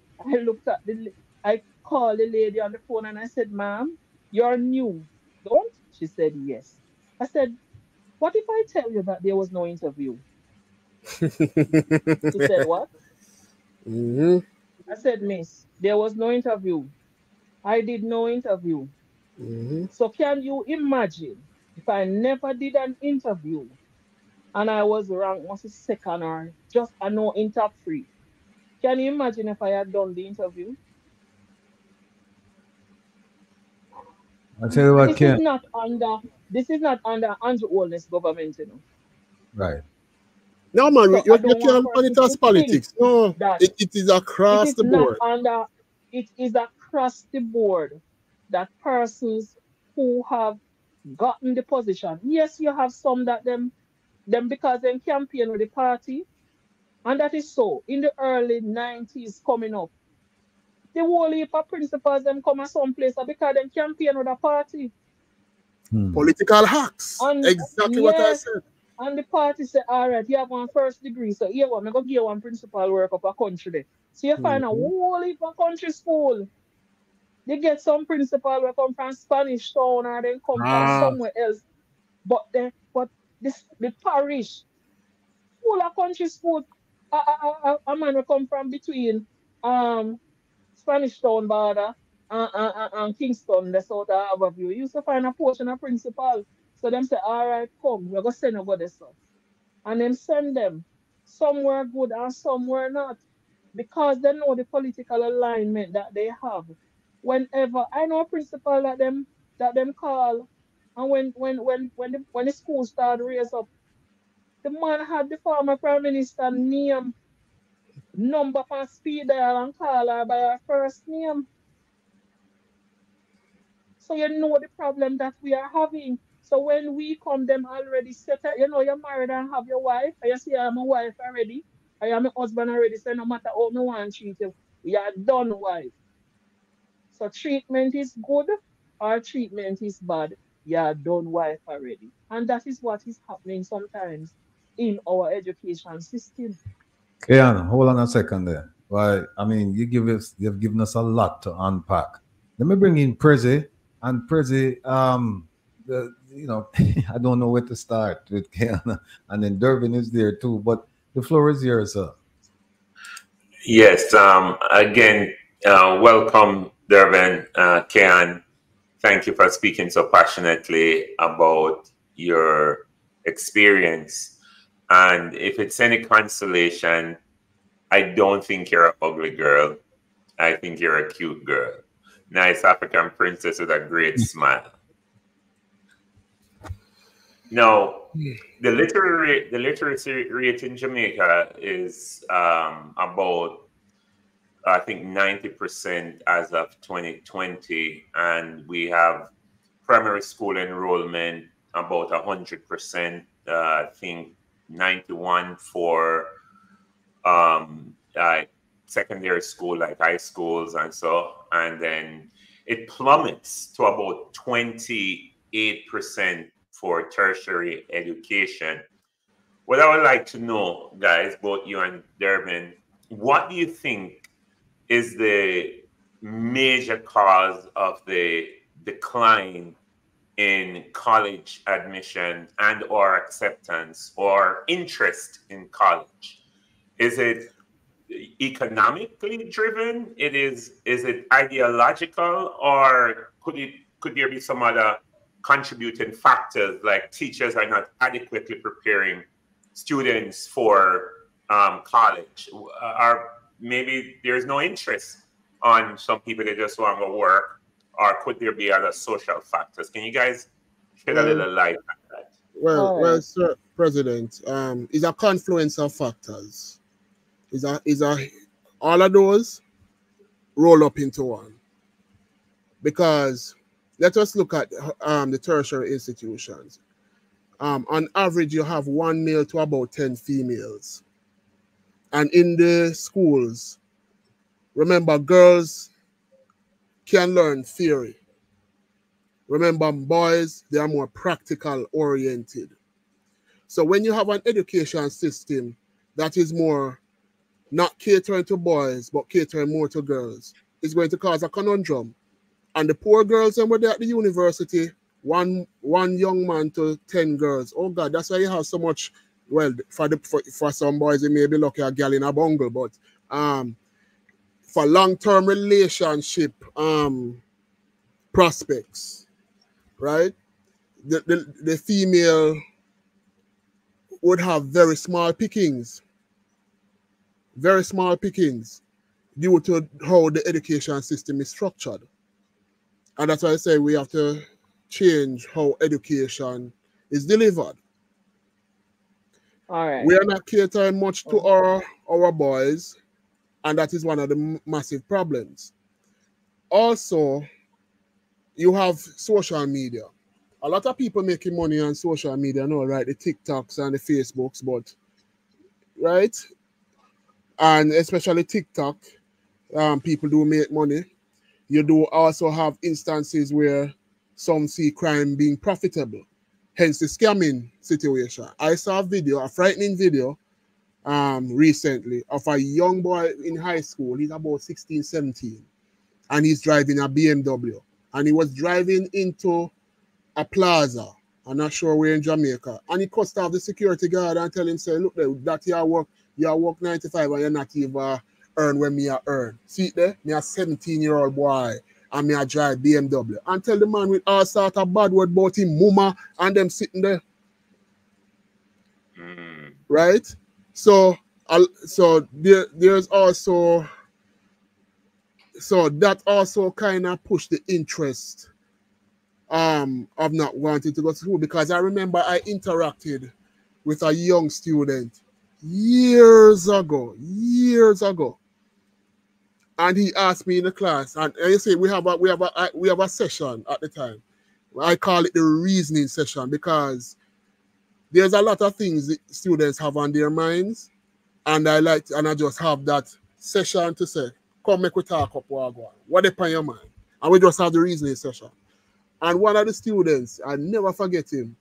I called the lady on the phone and I said, ma'am, you're new, don't? She said, yes. I said, what if I tell you that there was no interview? She said, what? I said, miss, there was no interview. I did no interview. So can you imagine if I never did an interview and I was ranked was second or just I know in top 3? Can you imagine if I had done the interview? I tell you what, Ken. This is not under Andrew Holness government, you know. Right. No, man, So you I don't want can't put it persons as to think politics. No, that it is it across is the not board. under it is across the board that persons who have gotten the position. Yes, you have some that them because they campaign with the party, and that is so. In the early 90s coming up, the whole heap of principals them come at some place because they campaign with a party. Political hacks. And Exactly what I yes, said. and the party say, all right, you have one first degree, so here one, I'm going to give you one principal work of a country there. So you find a whole heap of country school. They get some principal who come from Spanish Town or they come from somewhere else. But the parish full of country school. A man will come from between Spanish Town border and Kingston, the south of Harborview. You used to find a portion of principal. So them say, all right, come, we're gonna send over this stuff. And then send them. Some were good and some were not. Because they know the political alignment that they have. Whenever I know a principal that them call, and when the school started raise up, the man had the former prime minister name, number for speed dial and call her by her first name. So you know the problem that we are having. So when we come, them already set up, you're married and have your wife, and you say, I'm a wife already, I am a husband already, so no matter how no one treat you, we are done wife. So treatment is good or treatment is bad, you are done wife already. And that is what is happening sometimes in our education system. Ken, hold on a second there. Why? I mean, you've given us a lot to unpack. Let me bring in Prezi, and Prezi, I don't know where to start with Ken, and then Durbin is there too. But the floor is yours, sir. Yes. Again, welcome, Dervin, Kian. Thank you for speaking so passionately about your experience. And if it's any consolation, I don't think you're an ugly girl. I think you're a cute girl. Nice African princess with a great smile. Now, the literacy rate in Jamaica is about, I think, 90% as of 2020, and we have primary school enrollment about 100%. I think 91 for secondary school, like high schools and so, and then it plummets to about 28% for tertiary education. What I would like to know, guys, both you and Dervin, what do you think is the major cause of the decline in college admission and or acceptance or interest in college? Is it economically driven? Is it ideological, or could there be some other contributing factors like teachers are not adequately preparing students for college, or maybe there's no interest on some people, they just want to work, or could there be other social factors? Can you guys shed a Well, little light on that? well, All Sir President, is a confluence of factors. Is a all of those roll up into one. Because let us look at the tertiary institutions. On average, you have 1 male to about 10 females. And in the schools, remember, girls can learn theory. Remember, boys, they are more practical oriented. So when you have an education system that is more not catering to boys, but catering more to girls, it's going to cause a conundrum. And the poor girls, and when they're at the university, one young man to 10 girls. Oh God, that's why you have so much. Well, for some boys, it may be lucky a girl in a bungle, but for long-term relationship prospects, right? The female would have very small pickings due to how the education system is structured. And that's why I say we have to change how education is delivered. right. We are not catering much to our boys, and that is one of the massive problems. Also, you have social media. A lot of people making money on social media, no, right? The TikToks and the Facebooks, but right, and especially TikTok, people do make money. You do also have instances where some see crime being profitable, hence the scamming situation. I saw a frightening video recently of a young boy in high school. He's about 16, 17, and he's driving a BMW. And he was driving into a plaza. I'm not sure where in Jamaica. And he cussed off the security guard and tell him, say, look, that you work 95 and you're not even earn when me a earn. See there? Me a 17-year-old boy and me a drive BMW. And tell the man with all sort of bad word about him, mama, and them sitting there. Right? So there's also, so that also kind of pushed the interest of not wanting to go to school, because I remember I interacted with a young student years ago, and he asked me in the class, and you see we have a session at the time. I call it the reasoning session, because there's a lot of things the students have on their minds, and I just have that session to say, come make we talk up what they on your mind, and we just have the reasoning session. And one of the students, I never forget him,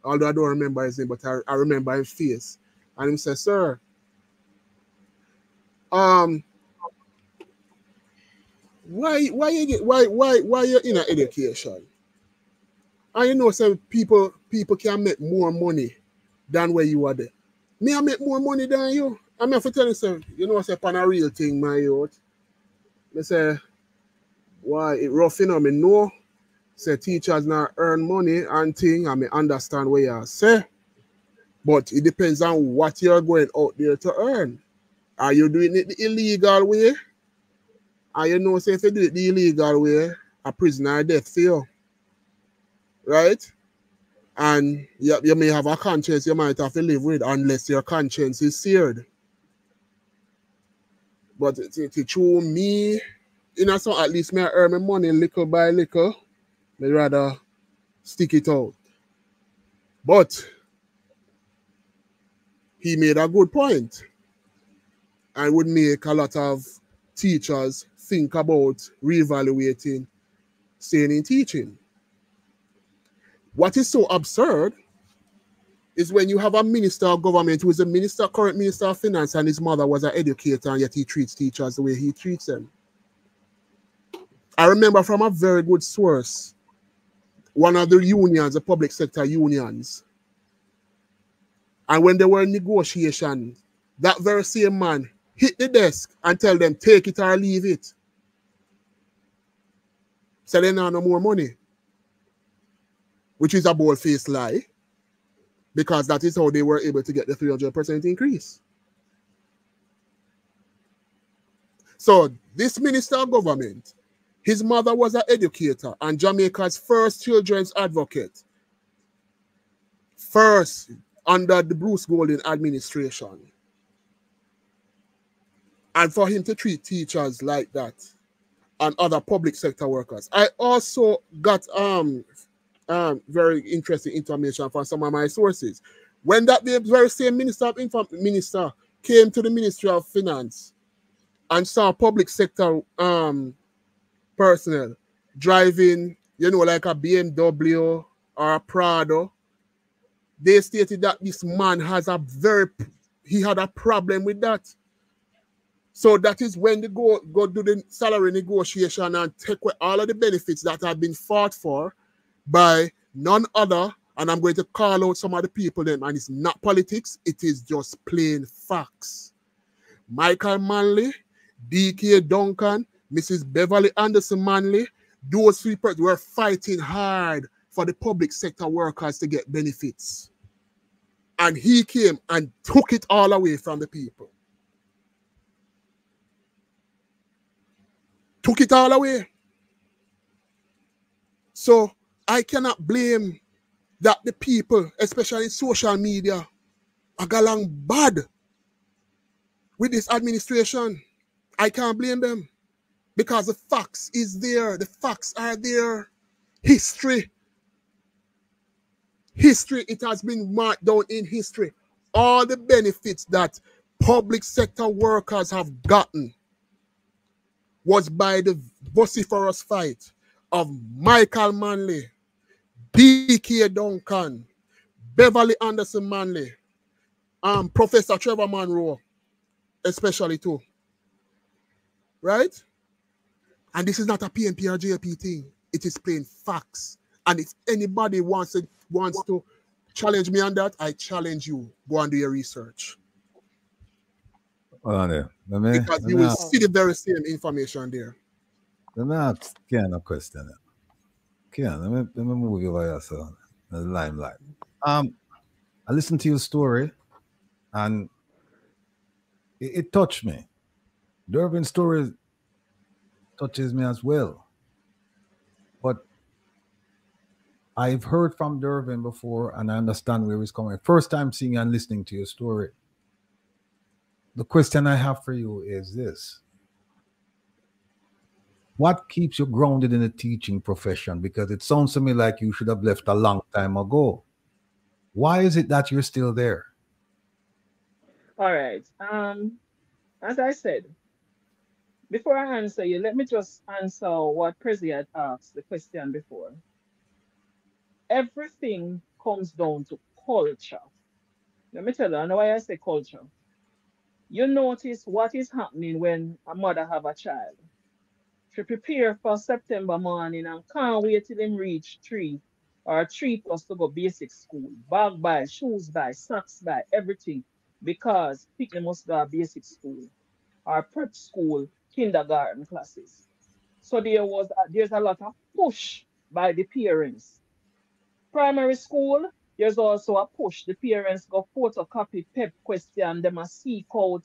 although I don't remember his name, but I remember his face. And he said, sir, why you're in education? And you know, some people can make more money than where you are there. Me, I make more money than you. I'm have to tell you, sir, you know, say, on a real thing, my youth. They say, why it rough, you know, me know. Say teachers now earn money and thing, and me understand what you say. But it depends on what you're going out there to earn. Are you doing it the illegal way? And you know, say if you do it the illegal way, a prisoner of death for you. Right? And you may have a conscience you might have to live with unless your conscience is seared. But to show me, you know, so at least me I earn my money little by little, me rather stick it out. But he made a good point. I would make a lot of teachers think about reevaluating staying in teaching. What is so absurd is when you have a minister of government who is a current minister of finance, and his mother was an educator, and yet he treats teachers the way he treats them. I remember from a very good source, one of the unions, the public sector unions, and when they were in negotiation, that very same man hit the desk and tell them, take it or leave it. So they now no more money, which is a bold-faced lie, because that is how they were able to get the 300% increase. So this minister of government, his mother was an educator and Jamaica's first children's advocate, first under the Bruce Golding administration. And for him to treat teachers like that and other public sector workers. I also got very interesting information from some of my sources. When that the very same minister came to the Ministry of Finance and saw public sector personnel driving, you know, like a BMW or a Prado, they stated that this man he had a problem with that. So that is when they go do the salary negotiation and take away all of the benefits that have been fought for by none other, and I'm going to call out some of the people then, and it's not politics, it is just plain facts. Michael Manley, D.K. Duncan, Mrs. Beverly Anderson Manley, those three persons were fighting hard for the public sector workers to get benefits. And he came and took it all away from the people. Took it all away. So I cannot blame that the people, especially in social media, are going bad with this administration. I can't blame them because the facts is there. The facts are there. History, it has been marked down in history. All the benefits that public sector workers have gotten was by the vociferous fight of Michael Manley, D.K. Duncan, Beverly Anderson Manley, Professor Trevor Monroe, especially too. Right? And this is not a PNP or JP thing. It is plain facts. And if anybody wants to challenge me on that, I challenge you. Go and do your research. Because you will see the very same information there. Let me ask Ken a question. Ken, let me move you over here, the limelight. I listened to your story and it touched me. Durbin's story touches me as well. But I've heard from Durbin before and I understand where he's coming. First time seeing and listening to your story. The question I have for you is this. What keeps you grounded in the teaching profession? Because it sounds to me like you should have left a long time ago. Why is it that you're still there? All right. As I said, before I answer you, let me just answer what Prezi had asked the question before. Everything comes down to culture. Let me tell you, I know why I say culture. You notice what is happening when a mother have a child. She prepare for September morning and can't wait till him reach 3. or 3+ to go basic school. Bag buy, shoes buy, snacks buy, everything. Because people must go to basic school or prep school, kindergarten classes. So there's a lot of push by the parents. Primary school, there's also a push. The parents go photocopy PEP question, them a seek out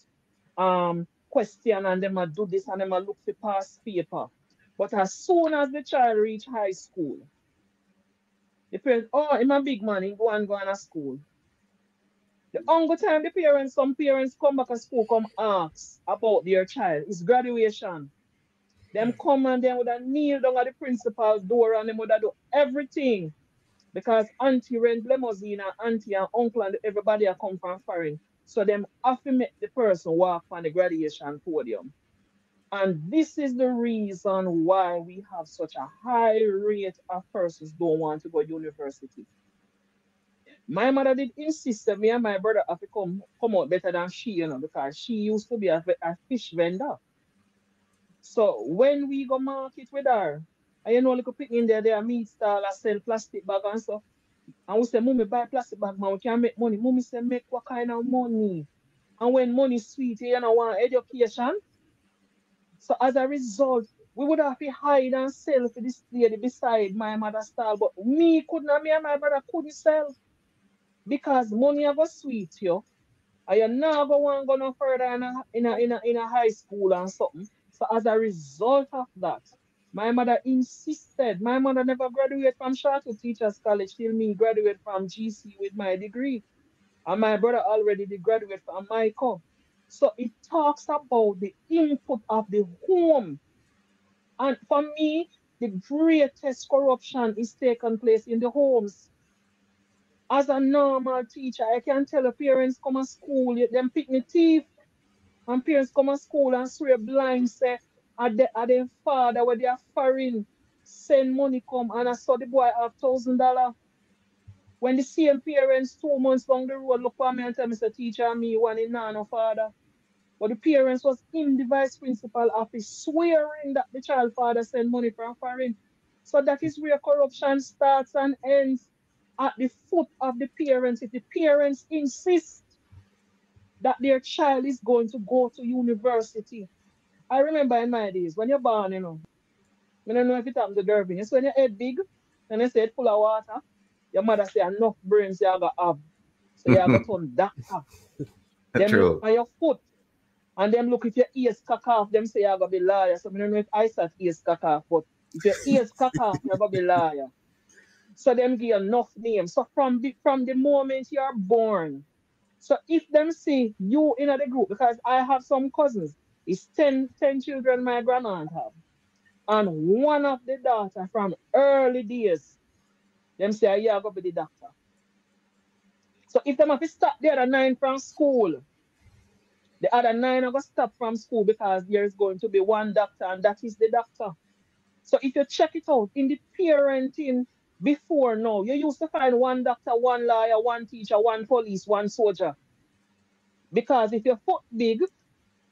question and them a do this and them a look for past paper. But as soon as the child reach high school, the parents, oh, I'm a big man, he go and go to school. The only time some parents come back to school, come ask about their child, is graduation. Them come and them would have kneel down at the principal's door and them would have do everything. Because auntie rent limousine and auntie and uncle and everybody are come from foreign. So them have to make the person walk on the graduation podium. And this is the reason why we have such a high rate of persons don't want to go to university. My mother did insist that me and my brother have to come out better than she, because she used to be a fish vendor. So when we go market with her, and little pick in there, their meat stall and sell plastic bag and stuff. And we say, Mommy, buy plastic bag, man, we can make money. Mommy say, make what kind of money? And when money is sweet, you know, want education. So as a result, we would have to hide and sell for this lady beside my mother's stall. But me and my brother couldn't sell. Because money have a sweet, yo. And you now go on go no further in a high school and something. So as a result of that, my mother insisted. My mother never graduated from Charter Teachers College till me graduate from GC with my degree. And my brother already did graduate from MICO. So it talks about the input of the home. And for me, the greatest corruption is taking place in the homes. As a normal teacher, I can tell the parents come to school, them pick me teeth, and parents come to school and swear blind, say, are their father, where they are foreign, send money come, and I saw the boy have $1,000. When the same parents 2 months down the road look for me and tell me, say, teacher, me, one in no father. But the parents was in the vice principal office swearing that the child father send money from foreign. So that is where corruption starts and ends, at the foot of the parents. If the parents insist that their child is going to go to university. I remember in my days, when you're born, I don't know if it happened to Durban. It's when your head big and they say it full of water, your mother say enough brains you have to have. So you have to turn doctor. Them look True. on your foot. And them look if your ears cock off, them say you're going to be liar. So I don't know if I said ears cock off, but if your ears cock off, you're going to be liar. So them give you enough names. So from the moment you're born, so if them see you in the group, because I have some cousins, it's 10 children my grandaunt have. And one of the daughter from early days, them say, yeah, I go be the doctor. So if them have to stop the other 9 from school, the other 9 are going to stop from school because there's going to be one doctor, and that is the doctor. So if you check it out, in the parenting before now, you used to find one doctor, one lawyer, one teacher, one police, one soldier. Because if your foot big,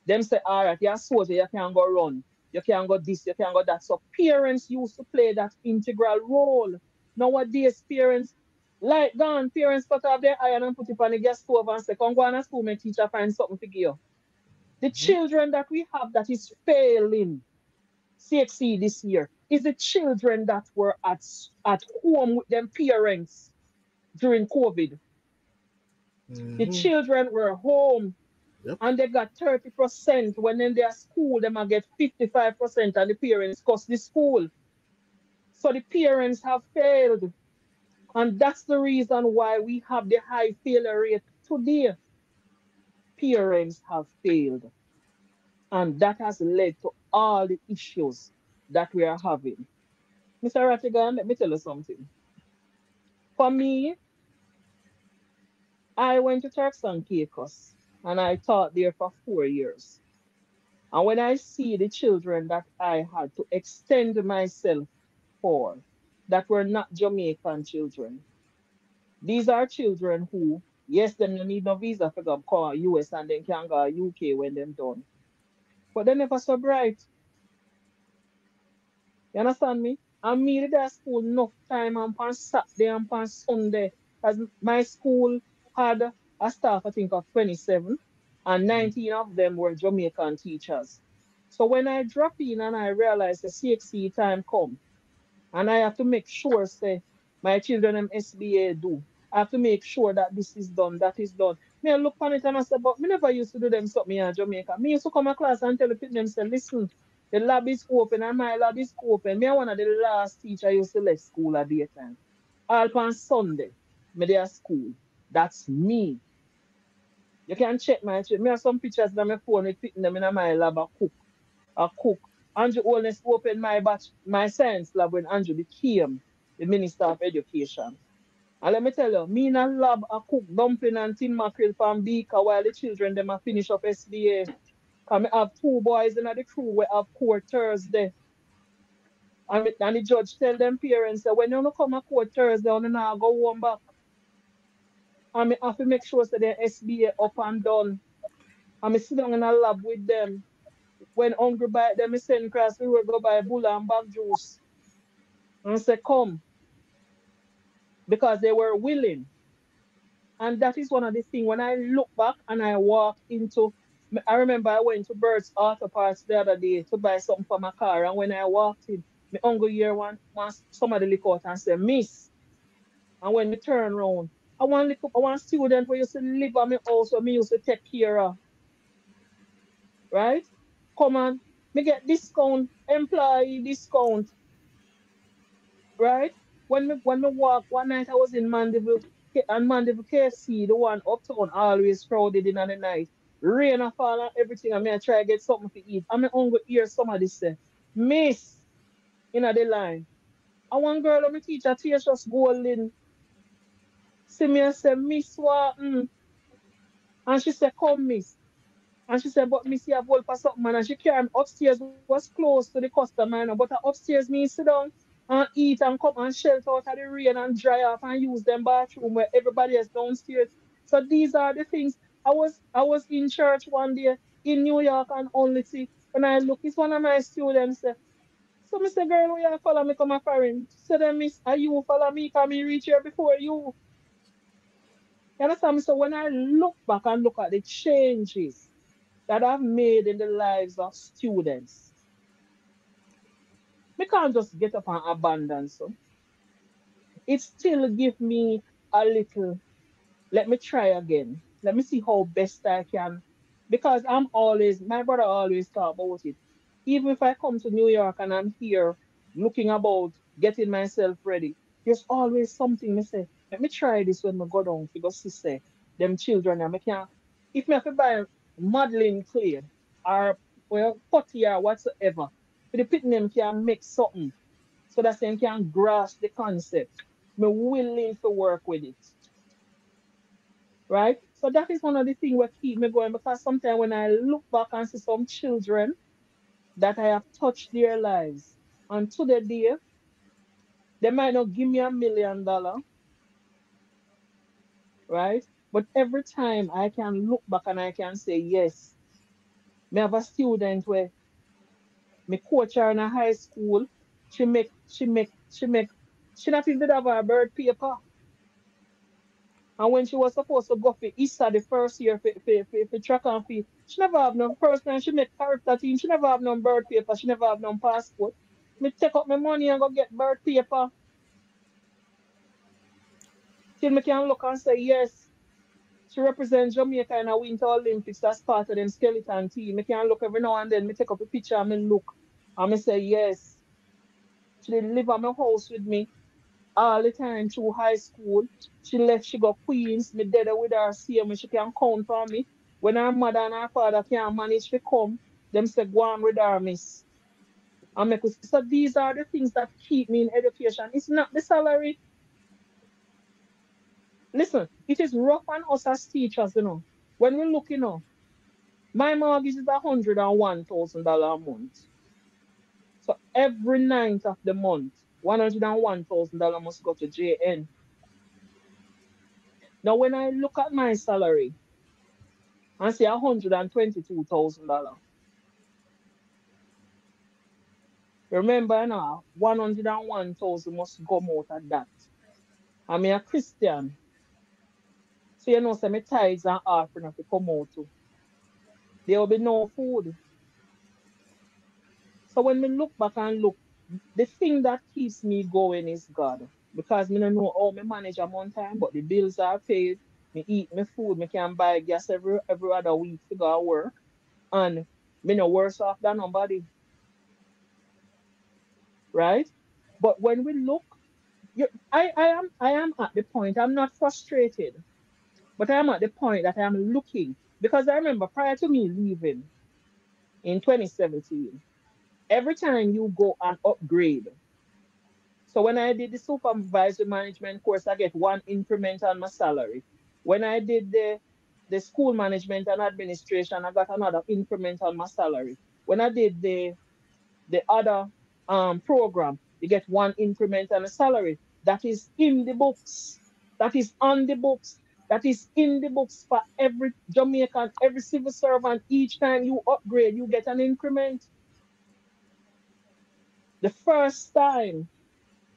them say, all right, you're a soldier, you can go run. You can go this, you can go that. So parents used to play that integral role. Nowadays, parents, like gone, parents cut off their iron and put it on the gas stove and say, come go on a school, my teacher find something to give you. The children that we have that is failing CXC this year is the children that were at home with them parents during COVID. The children were home. Yep. And they got 30%. When in their school, they might get 55%, and the parents cost the school. So the parents have failed. And that's the reason why we have the high failure rate today. Parents have failed. And that has led to all the issues that we are having. Mr. Rattigan, let me tell you something. For me, I went to Turks and Caicos, and I taught there for 4 years. And when I see the children that I had to extend myself for, that were not Jamaican children, these are children who, yes, them no need no visa for go call US and then can go UK when them done. But they never so bright. You understand me? And me did at school enough time and on Saturday and on Sunday. Because my school had a staff, I think, of 27, and 19 of them were Jamaican teachers. So when I drop in and I realized the CXC time come, and I have to make sure, say, my children in SBA do. I have to make sure that this is done, that is done. Me I look on it and I say, but me never used to do them something in Jamaica. Me used to come to class and tell the people them say, listen, the lab is open and my lab is open. Me I one of the last teacher used to left school at daytime. All on Sunday, me there at school. That's me. You can check my children. Me have some pictures on my phone with putting them in my lab a cook. Andrew Holness opened my science lab when Andrew became the Minister of Education. And let me tell you, me in a lab I cook dumpling and tin mackerel from Beaker while the children them a finish up SBA. Cause me have two boys in the crew we have court Thursday. And the judge tell them parents that when you don't come a court Thursday, you not go home back. And me have to make sure that the SBA up and done. And me sit down in a lab with them. When hungry bite them, me send cross, we will go buy bulla and bag juice. And say, come, because they were willing. And that is one of the things when I look back and I walk into, I remember I went to Bird's Auto Parts the other day to buy something for my car. And when I walked in, my uncle here want somebody look out and say, Miss. And when me turn around, I want student who used to live at my house where me used to take care of, right? Come on, me get discount, employee discount, right? When me walk one night I was in Mandeville and Mandeville KFC, the one uptown always crowded in the night. Rain a fall and everything and me I try to get something to eat. And me hungry hear somebody say, Miss in the line. And one girl on my teacher Teachers Golden see me and say, Miss what? And she said, come miss. And she said, but me see a bowl for something, man. And she carried me upstairs, was close to the customer, you know, but upstairs me sit down and eat and come and shelter out of the rain and dry off and use them bathroom where everybody else downstairs. So these are the things. I was in church one day in New York and only see when I look, it's one of my students. So me say, girl, where you follow me come a foreign? She said, miss, are you follow me? Come me reach here before you. You understand me? So when I look back and look at the changes that I've made in the lives of students, we can't just get up and abandon. So it still give me a little, let me try again. Let me see how best I can. Because my brother always talk about it. Even if I come to New York and I'm here looking about getting myself ready, there's always something me say, let me try this when I go down because she say, them children, I can if me have to buy modeling clay or putty or whatsoever, for the picking them can make something so that they can grasp the concept. Me willing to work with it, right? So that is one of the things that keep me going because sometimes when I look back and see some children that I have touched their lives, and to the day, they might not give me $1 million, right? But every time I can look back and I can say, yes, me have a student where me coach her in a high school, she not even did have a bird paper. And when she was supposed to go for ISA the first year for track and field, she never have no person. She make character team. She never have no bird paper. She never have no passport. Me take up my money and go get bird paper till me can look and say yes. She represents Jamaica in a Winter Olympics. That's part of them skeleton team. Me can look every now and then. Me take up a picture and me look and me say yes. She did live at my house with me all the time through high school. She left, she got Queens. Me dead with her, see me, she can count for me. When her mother and her father can't manage to come, them say go on with her, miss. And make us, so these are the things that keep me in education. It's not the salary. Listen, it is rough on us as teachers, you know. When we look, my mortgage is $101,000 a month. So every ninth of the month, $101,000 must go to JN. Now, when I look at my salary and say $122,000, Remember now, 101,000 must come out of that. I'm a Christian. So you know, say my tithes and offering have to come out too. There will be no food. So when we look back and look, the thing that keeps me going is God. Because me don't know how me manage a month time, but the bills are paid. Me eat my food, me can buy gas every other week to go to work. And me no worse off than nobody, right? But when we look, I am at the point, I'm not frustrated, but I am at the point that I am looking. Because I remember prior to me leaving in 2017, every time you go and upgrade. So when I did the supervisory management course, I get one increment on my salary. When I did the school management and administration, I got another increment on my salary. When I did the other program, you get one increment on the salary. That is in the books. That is on the books. That is in the books for every Jamaican, every civil servant. Each time you upgrade, you get an increment. The first time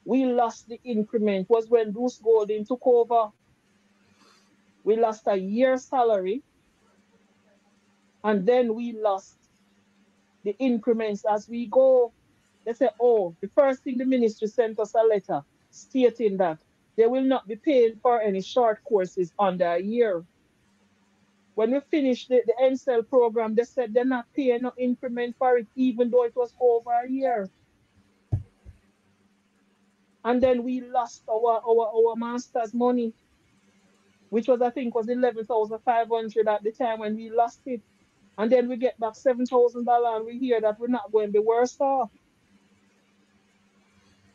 we lost the increment was when Bruce Golding took over. We lost a year's salary, and then we lost the increments as we go. They say, oh, the first thing the ministry sent us a letter stating that they will not be paying for any short courses under a year. When we finished the NSEL program, they said they're not paying no increment for it, even though it was over a year. And then we lost our master's money, which was, I think, was 11,500 at the time when we lost it. And then we get back $7,000 and we hear that we're not going to be worse off.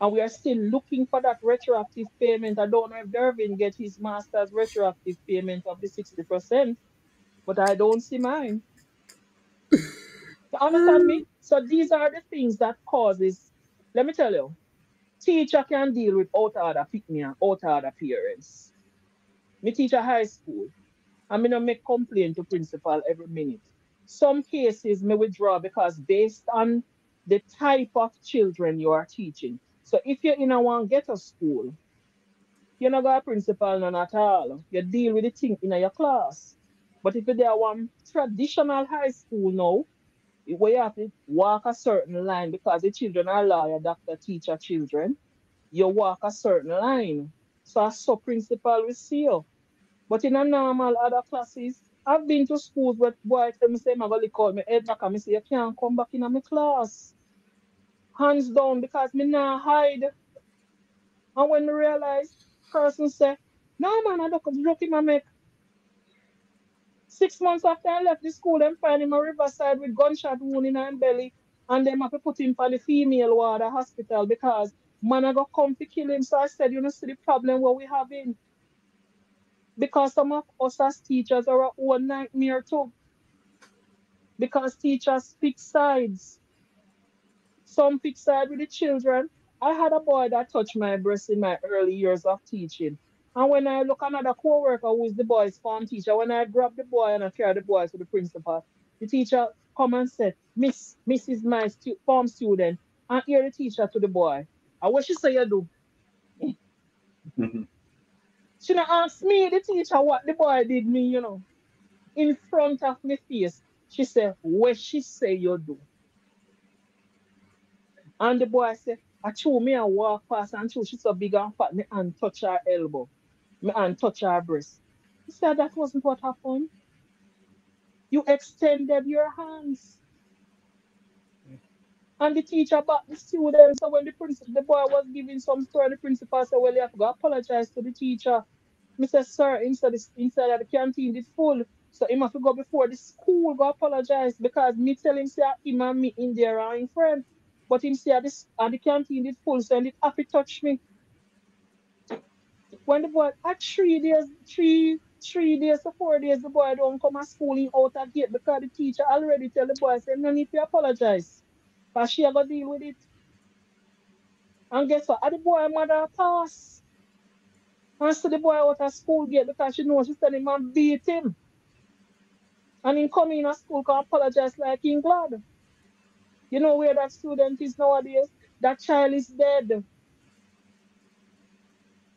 And we are still looking for that retroactive payment. I don't know if Dervin get his master's retroactive payment of the 60%, but I don't see mine. You understand me? So these are the things that causes, let me tell you, teacher can deal with out order pick me and out order parents. Me teach a high school. I'm gonna make complaint to principal every minute. Some cases may withdraw because based on the type of children you are teaching. So if you're in a one ghetto school, you're not got a principal none at all. You deal with the thing in your class. But if you're one traditional high school now, where you have to walk a certain line because the children are lawyer, doctor, teacher, children, you walk a certain line. So a sub principal will see you. But in a normal other classes, I've been to schools where boy tell me say I'm gonna call me head back and me say you can't come back in my class. Hands down because me not hide. And when me realize person say, no man, I don't look in my make. 6 months after I left the school, them find him a riverside with gunshot wound in his belly, and them have to put him for the female ward at hospital because man I got come to kill him. So I said, you know, see the problem what we having. Because some of us as teachers are our own nightmare too. Because teachers pick sides. Some pick side with the children. I had a boy that touched my breast in my early years of teaching. And when I look another co-worker who is the boy's form teacher, when I grab the boy and I carry the boy to the principal, the teacher come and said, Miss is my form student. And hear the teacher to the boy. And what she say you do? She not ask me, the teacher, what the boy did me, you know, in front of my face. She said, what she say you do? And the boy said, I chew me and walk past and chew. She's so big and fat, me and touch her elbow. Me and touch her breast. He said that wasn't what happened. You extended your hands. And the teacher backed the student. So when the boy was giving some story, the principal said, well, you have to go apologize to the teacher. Mr. Sir, inside of the canteen did full. So he must go before the school go apologize because me tell him say him and me in there are in friend. But him say at the canteen did full, so he did have to touch me. When the boy at 3 days, 3 days to 4 days, the boy don't come at school in out of gate because the teacher already tell the boy say no need to apologize. Because she gonna deal with it. And guess what? The boy mother pass. And so the boy out of school gate because she knows she tell him and beat him. And him come in a school can apologize like him glad. You know where that student is nowadays? That child is dead.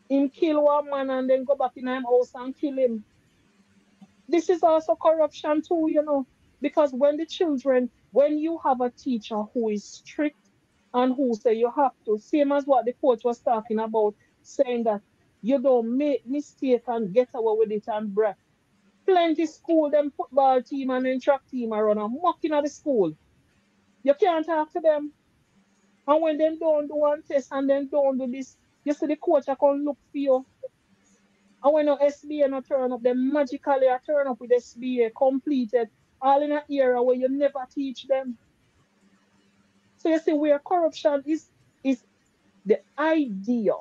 Him kill one man and then go back in him house and kill him. This is also corruption too, you know. Because when the children, when you have a teacher who is strict and who say you have to, same as what the coach was talking about, saying that you don't make mistake and get away with it and break. Plenty school, them football team and then track team are run a mocking at the school. You can't talk to them. And when they don't do one test and then don't do this, you see the coach I can look for you. And when no SBA no turn up, then magically I turn up with SBA completed, all in an era where you never teach them. So you see where corruption is the idea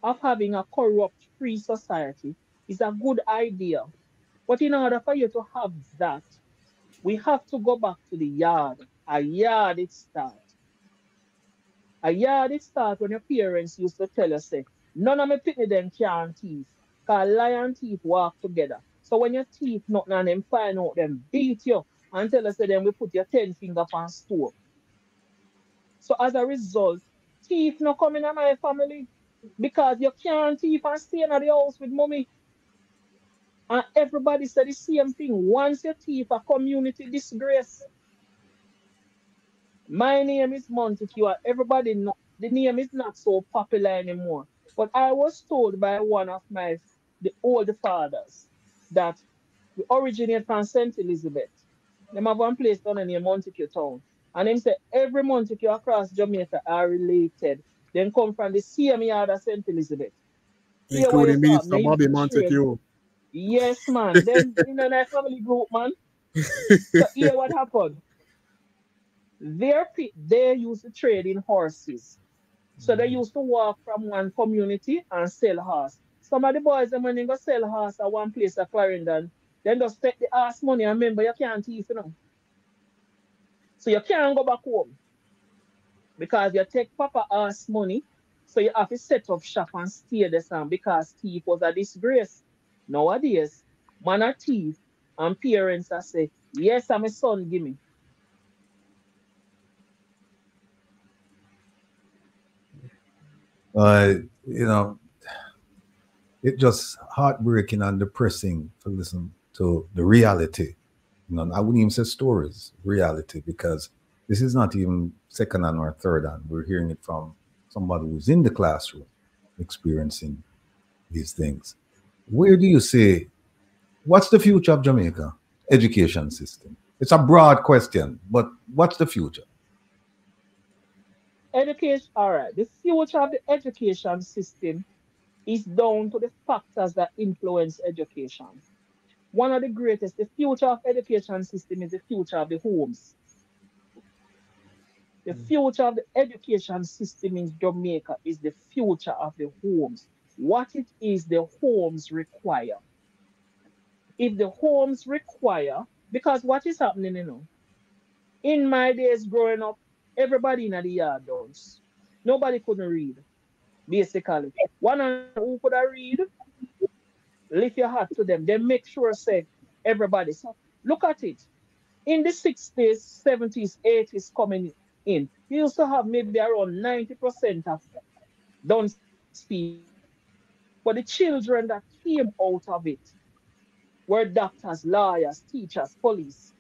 of having a corrupt free society is a good idea. But in order for you to have that, we have to go back to the yard. A yard it start. A yard it start when your parents used to tell us, say, none of my pitney them can thief. Cause lion and thief walk together. So when your thief nothing and them find out them beat you and tell us that then we put your 10 finger on store. So as a result, thief not coming in my family because you can't thief and stay in the house with mommy. And everybody said the same thing. Once you thief, a community disgrace. My name is Montague. Everybody know the name is not so popular anymore. But I was told by one of the older fathers that we originate from St. Elizabeth. Them have one place down in Montague town. And them say every Montague across Jamaica are related. Then come from the same yard as St. Elizabeth. Here where you including saw Mr. they used Bobby to trade. Montague. Yes, man. Them in a family group, man. So here what happened? They used to trade in horses. So they used to walk from one community and sell horse. Some of the boys, when they go sell horse at one place at Clarendon, then just take the horse money and remember you can't thief, you know. So you can't go back home because you take Papa horse money. So you have to set up shop and stay there some because thief was a disgrace. Nowadays, man a thief and parents are say, yes, I'm a son, give me. You know, it's just heartbreaking and depressing to listen to the reality. You know, I wouldn't even say stories, reality, because this is not even second hand or third hand. We're hearing it from somebody who's in the classroom experiencing these things. Where do you say, what's the future of Jamaica education system? It's a broad question, but what's the future? Education, all right. The future of the education system is down to the factors that influence education. One of the greatest, the future of education system is the future of the homes. The future of the education system in Jamaica is the future of the homes. What it is the homes require. If the homes require, because what is happening, you know, in my days growing up, everybody in the yard does. Nobody couldn't read, basically. One who could read, lift your hat to them. They make sure say everybody. So look at it. In the 60s, 70s, 80s coming in, you used to have maybe around 90% of don't speak. But the children that came out of it were doctors, lawyers, teachers, police.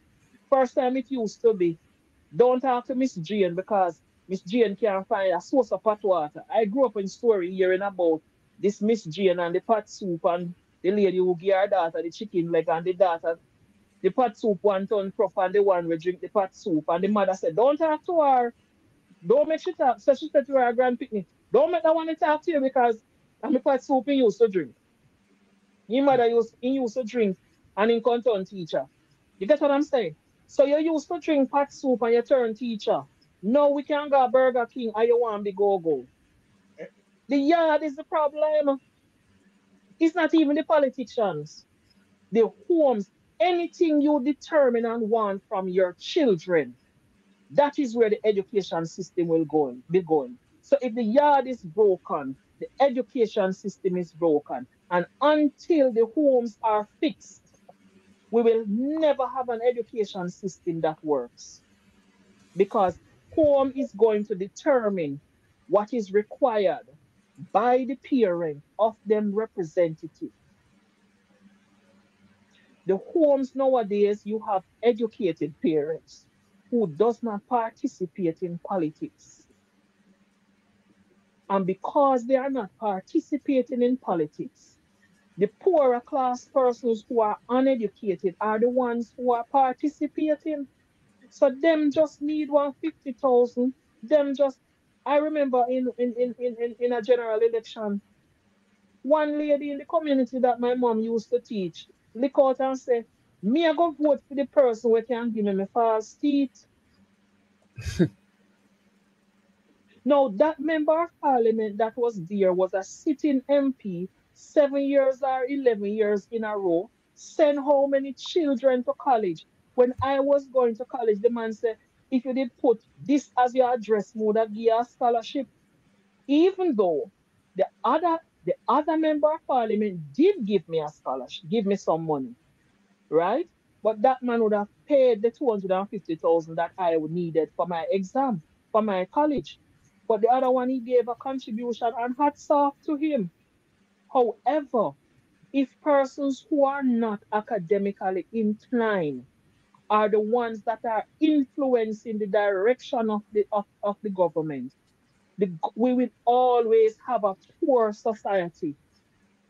First time it used to be, don't talk to Miss Jane because Miss Jane can't find a source of hot water. I grew up in story hearing about this Miss Jane and the pot soup and the lady who gave her daughter the chicken leg and the daughter the pot soup one ton prof and the one we drink the pot soup. And the mother said, don't talk to her. Don't make she talk. So she said to her grand picnic, don't make that one to talk to you because I'm the pot soup he used to drink. Your mother used to drink and in content teacher. You get what I'm saying? So you used to drink pot soup and you turn teacher. No, we can't go Burger King and you want the go-go. The yard is the problem. It's not even the politicians. The homes, anything you determine and want from your children, that is where the education system will be going. So if the yard is broken, the education system is broken. And until the homes are fixed, we will never have an education system that works. because home is going to determine what is required by the parent of them representative. The homes nowadays, you have educated parents who does not participate in politics. And because they are not participating in politics, the poorer class persons who are uneducated are the ones who are participating. So them just need 150,000. Them just I remember in a general election, one lady in the community that my mom used to teach, look out and say, me I go vote for the person who can give me my false teeth. Now that member of parliament that was there was a sitting MP 7 years or 11 years in a row, sent how many children to college. When I was going to college, the man said, if you did put this as your address, we would have give you a scholarship. Even though the other member of parliament did give me a scholarship, give me some money, right? But that man would have paid the 250,000 that I would needed for my exam, for my college. But the other one, he gave a contribution and hats off to him. However, if persons who are not academically inclined are the ones that are influencing the direction of the government, we will always have a poor society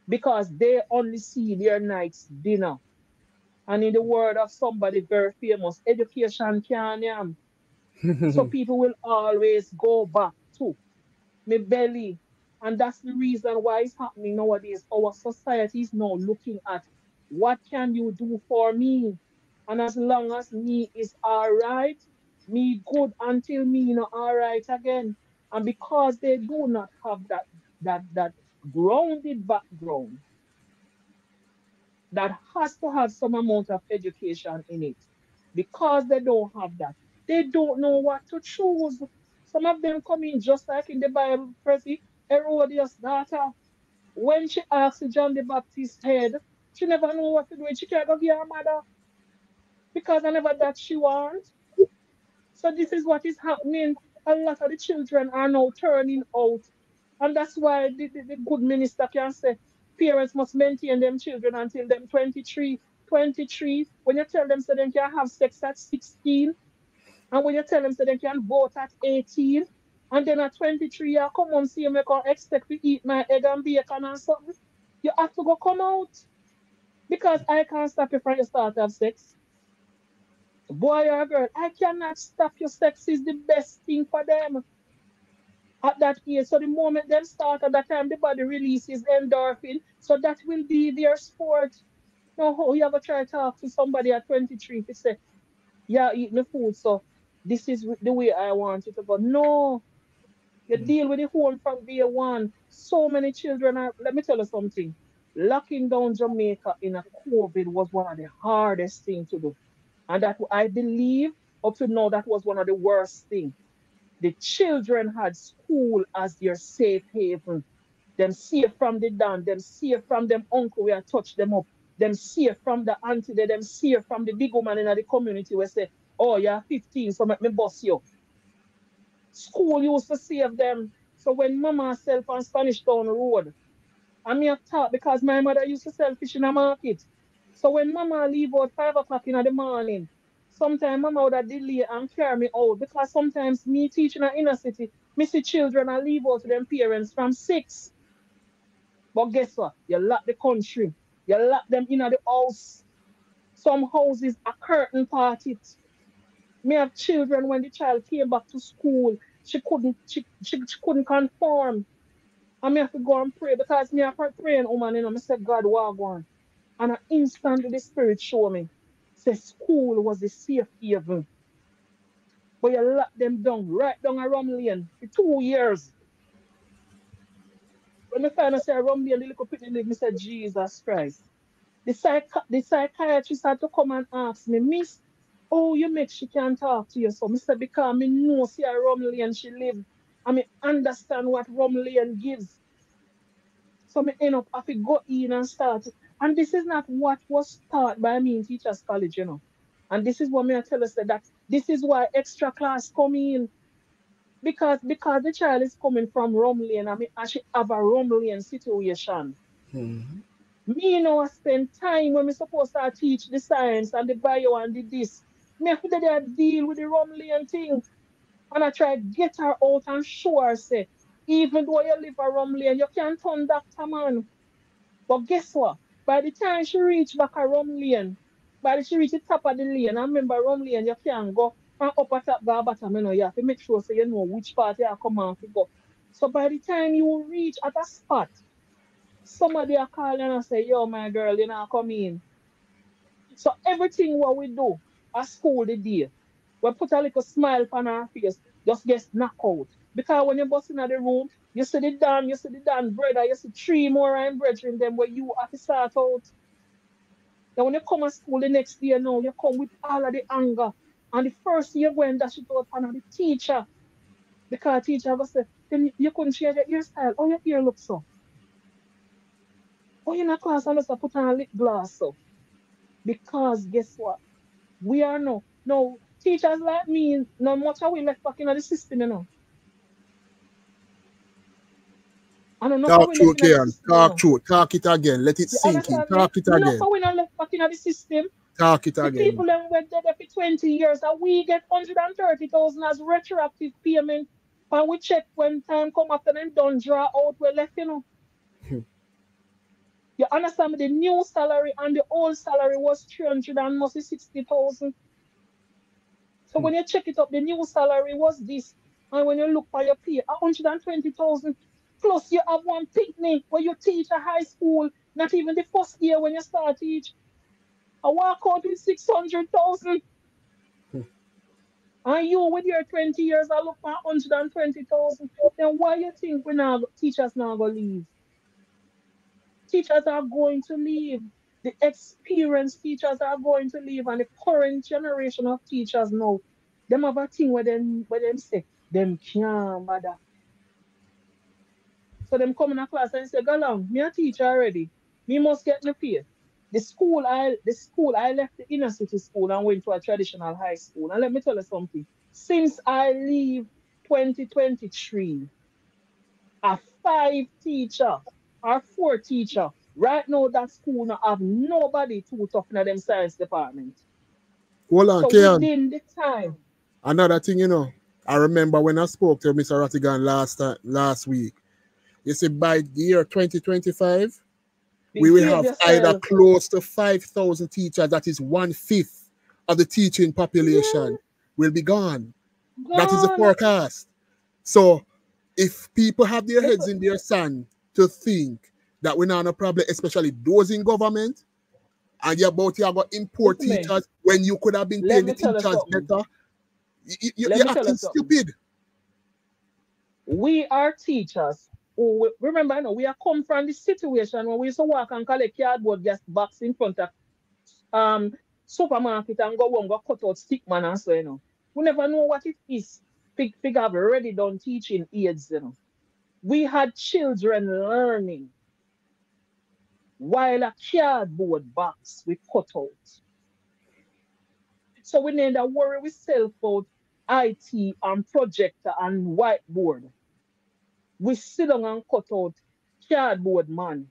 because they only see their night's dinner. And in the word of somebody very famous, education can yam. So people will always go back to me belly. And that's the reason why it's happening nowadays. Our society is now looking at what can you do for me? And as long as me is all right, me good until me not all right again. And because they do not have that grounded background, that has to have some amount of education in it. Because they don't have that, they don't know what to choose. Some of them come in just like in the Bible, Prezi, Herodias' daughter. When she asked John the Baptist's head, she never knew what to do. She can't go give her mother because I never that she want. So this is what is happening. A lot of the children are now turning out. And that's why the good minister can say parents must maintain them children until them 23. 23, when you tell them so they can have sex at 16, and when you tell them so they can vote at 18, and then at 23, you come on see me can expect to eat my egg and bacon and something. You have to go come out because I can't stop you from your start to have sex. Boy or girl, I cannot stop your sex is the best thing for them at that age. So the moment them start at that time, the body releases endorphin. So that will be their sport. Now, how you ever try to talk to somebody at 23 to say, yeah, eat my food, so this is the way I want it to go. No, you deal with the whole from day one. So many children are, let me tell you something. Locking down Jamaica in a COVID was one of the hardest things to do. And that I believe up to now that was one of the worst things. The children had school as their safe haven. Them safe from the down, them safe from them uncle where touch them up, them safe from the auntie, them safe from the big woman in the community where say, oh, you're 15, so make me boss you. School used to save them. So when mama sell on Spanish Town Road, I may have taught because my mother used to sell fish in a market. So when mama leave out 5 o'clock in the morning, sometimes mama would have delay and carry me out because sometimes me teaching in inner city, me see children and leave out to them parents from 6. But guess what? You lock the country. You lock them in the house. Some houses a curtain part it. Me have children when the child came back to school, she couldn't conform. And me have to go and pray because me have a praying woman, I said, God, what on? And I instantly the spirit show me. Say school was the safe haven. But you lock them down, right down a rum lane for 2 years. When me find out say a rum lane, the little pitty live, me said, Jesus Christ. The psychiatrist had to come and ask me, Miss, oh, you make she can talk to you. So I said, because me know see a Rumley and she live. I mean understand what Rumley and gives. So me end up have to go in and start. And this is not what was taught by me in Teachers College. And this is what me I tell us that This is why extra class come in. Because the child is coming from Rumley, I mean, I should have a Rumley situation. Mm-hmm. Me, I spend time when we supposed to teach the science and the bio and the this. Me have to there deal with the Rumley thing. And I try to get her out and show her, say, even though you live a Rumley, you can't turn doctor, man. But guess what? By the time she reach back a rum lane, by the she reach the top of the lane, I remember rum lane, you can't go from up at top go bottom, you have to make sure so you know which part you are come on to go. So by the time you reach at a spot, somebody are calling and say, yo, my girl, you know, come in. So everything what we do at school the day, we put a little smile on our face, just get knocked out. Because when you bust in the room, you see the Dan brother, you see three more and brethren them where you have to start out. Then when you come to school the next day now, you come with all of the anger. And the first thing you're going dash it out on the teacher. Because teacher will say, then you couldn't change your hairstyle. Oh, your hair looks so. Oh, you're in a class and just put on a lip gloss so. Because guess what? We are no teachers like me, no matter we left back in the system, And enough of Talk we through, left in the Kian. system, Talk through. Talk it again. Let it You sink in. understand me? Talk it Enough again. of we not left back in the system. Talk it The again. people them went there for 20 years and we get 130,000 as retroactive payment. And we check when time come after them don't draw out, we left. You understand me? The new salary and the old salary was 360,000. So when you check it up, the new salary was this. And when you look for your pay, 120,000. Plus you have one picnic where you teach a high school, not even the first year when you start teach. I walk out with 600,000. And you with your 20 years, I look for 120,000. Then why you think we now teachers now going to leave? Teachers are going to leave. The experienced teachers are going to leave, and the current generation of teachers now, them have a thing where them say them can't bother. So them come in a class and say, "Go along, me a teacher already. Me must get me pay." The school I left the inner city school and went to a traditional high school. And let me tell you something. Since I leave 2023, a five teacher or four teacher. Right now, that school now have nobody to talk in them science department. Hold on, So Kian. within the time, Another thing, I remember when I spoke to Mr. Rattigan last week. You see, by the year 2025, we will behave have either yourself. close to 5,000 teachers. That is 1/5 of the teaching Yeah, population will be gone. That is the gone. forecast. So if people have their This, heads in their sand to think that we're not a problem, especially those in government, and you're about to import listen me. teachers when you could have been Let paying the me tell you teachers something. better, Let you're me tell you acting something. stupid. We are teachers. Who, remember, we are come from the situation when we used to walk and collect cardboard gas box in front of um supermarket and go one go cut out stick man and so. We never know what it is. Figure have already done teaching aids. We had children learning while a cardboard box we cut out. So we need to worry ourselves about IT and projector and whiteboard. We sit down and cut out cardboard man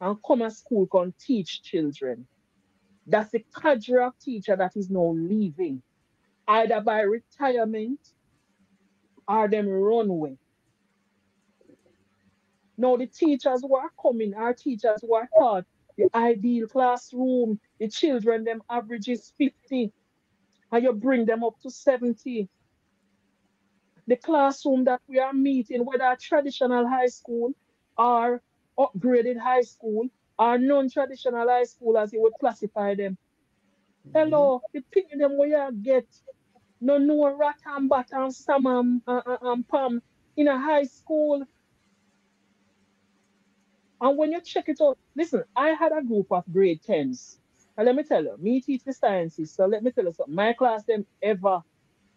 and come to school can teach children. That's the cadre of teacher that is now leaving, either by retirement or them runway. Now the teachers who are coming are teachers who are taught the ideal classroom. The children, them average is 50, and you bring them up to 70. The classroom that we are meeting, whether a traditional high school or upgraded high school or non-traditional high school, as you would classify them. Mhm. Hello, the thing them where you get no rat and bat and sam and pam in a high school. And when you check it out, listen, I had a group of grade 10s. And let me tell you, me teach the sciences. So let me tell you something. My class them ever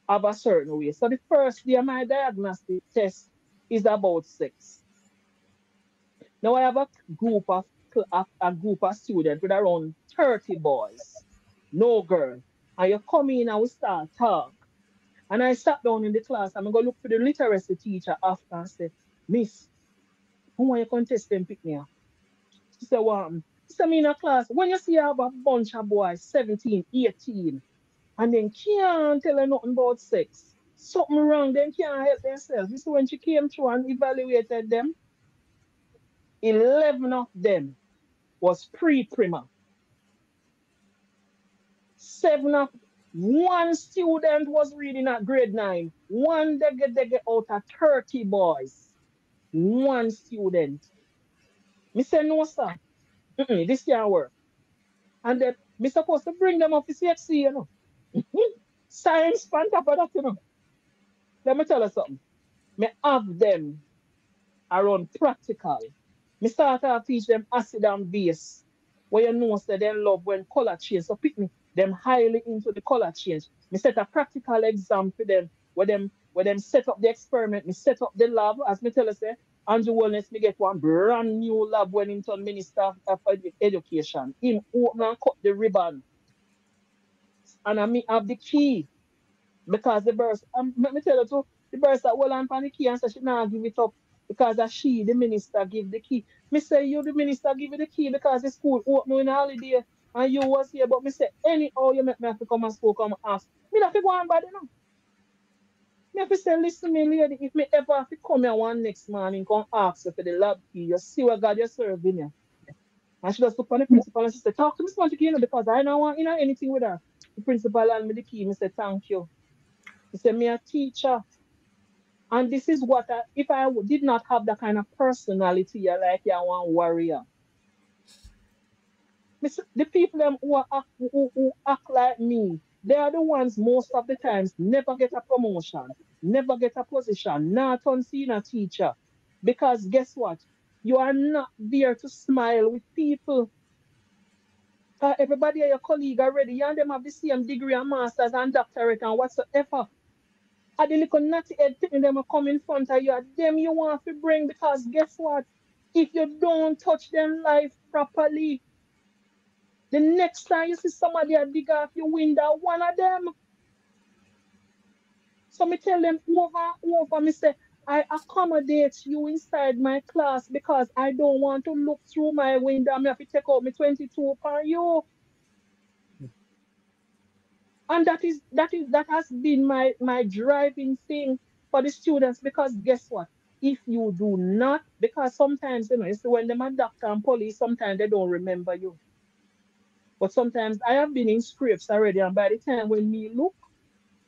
have a certain way. So the first day of my diagnostic test is about sex. Now I have a group of a group of students with around 30 boys. No girl. And you come in and we start talk. And I sat down in the class and I go look for the literacy teacher after and say, Miss, who want you contest them pick me up? She said, what? She said, me in a class, when you see you have a bunch of boys, 17, 18, and then can't tell her nothing about sex, something wrong, then can't help themselves. This is when she came through and evaluated them. 11 of them was pre-primer. 7 of one student was reading at grade 9. One they get out of 30 boys. One student. Me say no, sir. This can't work. And then me supposed to bring them up to CXC, you know. Science on top of that, you know. Let me tell you something. Me have them around practical. Me start to teach them acid and base. Where you know say they love when color change. So pick me, them highly into the color change. Me set a practical exam for them where them set up the experiment, me set up the lab, as me tell you say, Andrew Wellness, me get one brand new lab when him turn Minister of Education. Him open and cut the ribbon. And I me have the key. Because the birds, let me tell you too, the birds that hold on the key and say she not give it up because that she, the minister, give the key. Me say you, the minister, give you the key because the school open in holiday and you was here. But me say anyhow you make me have to come and school, come ask. Me not have to go on body now. Me have to say, listen me lady, if me ever have to come here one next morning, come ask you for the lab key, you see what God you're serving you. And she just look on the principal and she said, talk to me Spongy key, you know, because I don't want anything with her. The principal and me the key, me say thank you. He said, me a teacher. And this is what if I did not have that kind of personality, like you one warrior. The people them who act like me, they are the ones most of the times never get a promotion, never get a position, not on senior teacher. Because guess what? You are not there to smile with people. Everybody are your colleague already, you and them have the same degree and masters and doctorate and whatsoever. At the little natty head thing them come in front of you, them you want to bring because guess what? If you don't touch them life properly, the next time you see somebody a dig off your window, one of them. So me tell them over and over, me say, I accommodate you inside my class because I don't want to look through my window. Me have to take out my 22 for you. And that has been my driving thing for the students because guess what? If you do not, because sometimes you see when them are doctor and police, sometimes they don't remember you. But sometimes I have been in scrapes already, and by the time when me look,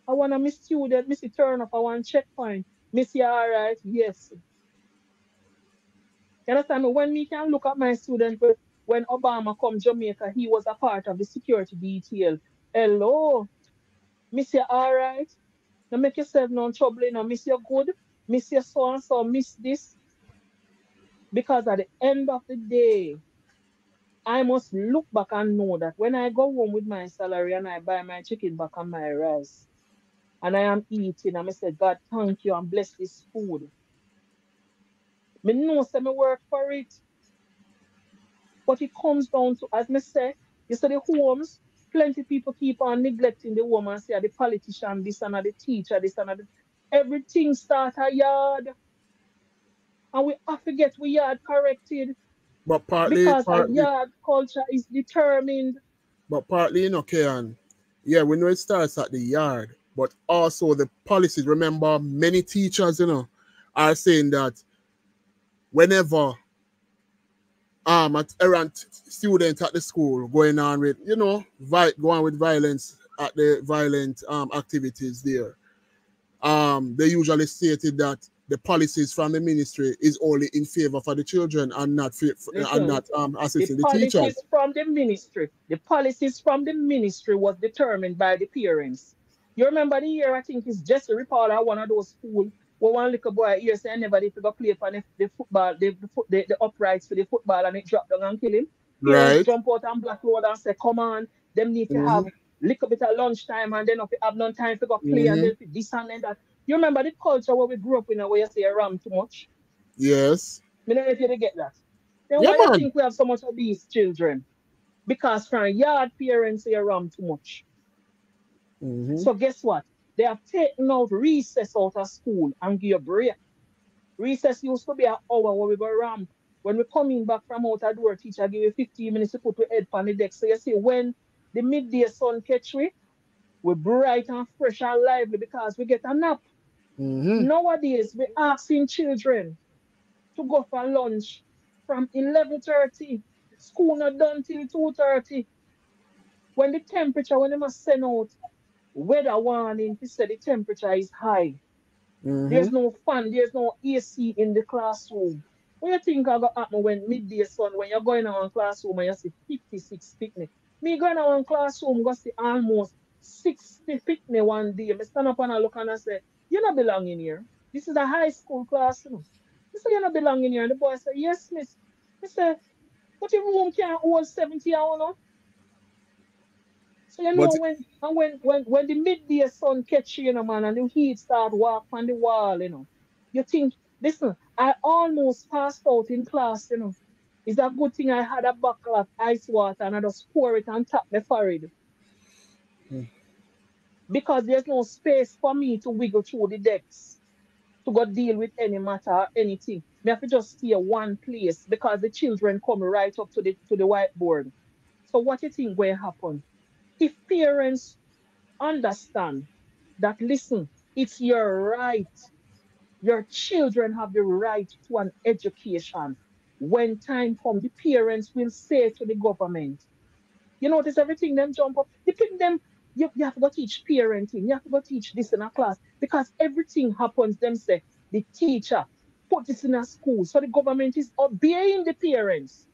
I want to miss student, miss turn up, I want checkpoint, miss you all right, yes. You understand me? When me can look at my student, when Obama come Jamaica, he was a part of the security detail. Hello, miss you all right? Don't make yourself no trouble, you know, miss you good, miss you so and so, miss this. Because at the end of the day, I must look back and know that when I go home with my salary and I buy my chicken back and my rice, and I am eating, and I say, God, thank you and bless this food. Me know say me work for it. But it comes down to, as me say, you see the homes, plenty people keep on neglecting the home and say the politician, this and the teacher, this and that. Everything start a yard. And we have to get we yard corrected But because a yard culture is determined. But partly, you know, Kean, yeah, we know it starts at the yard, but also the policies. Remember, many teachers, you know, are saying that whenever errant students at the school going on with, you know, going with violence at the violent activities there, they usually stated that the policies from the ministry is only in favor for the children and not assisting the teachers. The policies from the ministry was determined by the parents. You remember the year I think it's Jesse Report at one of those schools where one little boy here say never did go play for the football, the uprights for the football and it dropped down and kill him. Parents jump out and black road and say, come on, them need to have little bit of lunchtime and then if you have no time to go play and then this and that. You remember the culture where we grew up in where you say ram too much? Yes. I don't know if you get that. Then why you think we have so much of these children? Because from yard parents say ram too much. So guess what? They have taken out recess out of school and give you a break. Recess used to be an hour where we go ramp. When we coming back from out the door, teacher give you 15 minutes to put your head on the deck. So you see, when the midday sun catch we bright and fresh and lively because we get a nap. Nowadays, we asking children to go for lunch from 11:30. School not done till 2:30. When the temperature, when they must send out weather warning to say the temperature is high. There's no fan, there's no AC in the classroom. What you think I got happen when midday sun, when you're going on classroom and you see 56 picnic? Me going on classroom, go see almost 60 picnic one day. Me stand up and I look and I say, you not belong in here. This is a high school class, you know. I say, you not belong in here. And the boy say, yes, miss. I say, but your room can't hold 70 hours, no? So you But know when the midday sun catch you, you know, man, and the heat start walk on the wall, you know, you think, listen, I almost passed out in class, you know. It's a good thing I had a buckle of ice water and I just pour it on top my forehead because there's no space for me to wiggle through the decks to go deal with any matter or anything. Me have to just stay one place because the children come right up to the whiteboard. So what you think will happen? If parents understand that, listen, it's your right. Your children have the right to an education. When time comes, the parents will say to the government, you notice everything them jump up. You pick them, you have to go teach parenting, you have to go teach this in a class because everything happens, them say, the teacher put this in a school. So the government is obeying the parents.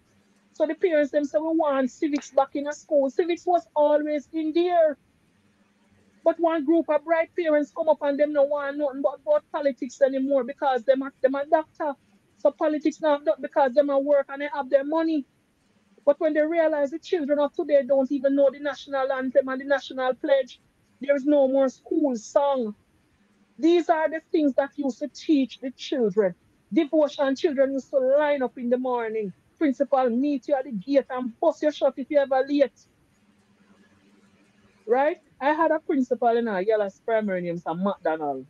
So the parents them say, we want civics back in a school. Civics was always in there. But one group of bright parents come up and them no want nothing but about politics anymore because them a doctor. So politics not done because them a work and they have their money. But when they realize the children of today don't even know the national anthem and the national pledge, there is no more school song. These are the things that used to teach the children. Devotion children used to line up in the morning. Principal meet you at the gate and bust your shot if you ever late. Right? I had a principal in a yellow primary named Sam McDonald.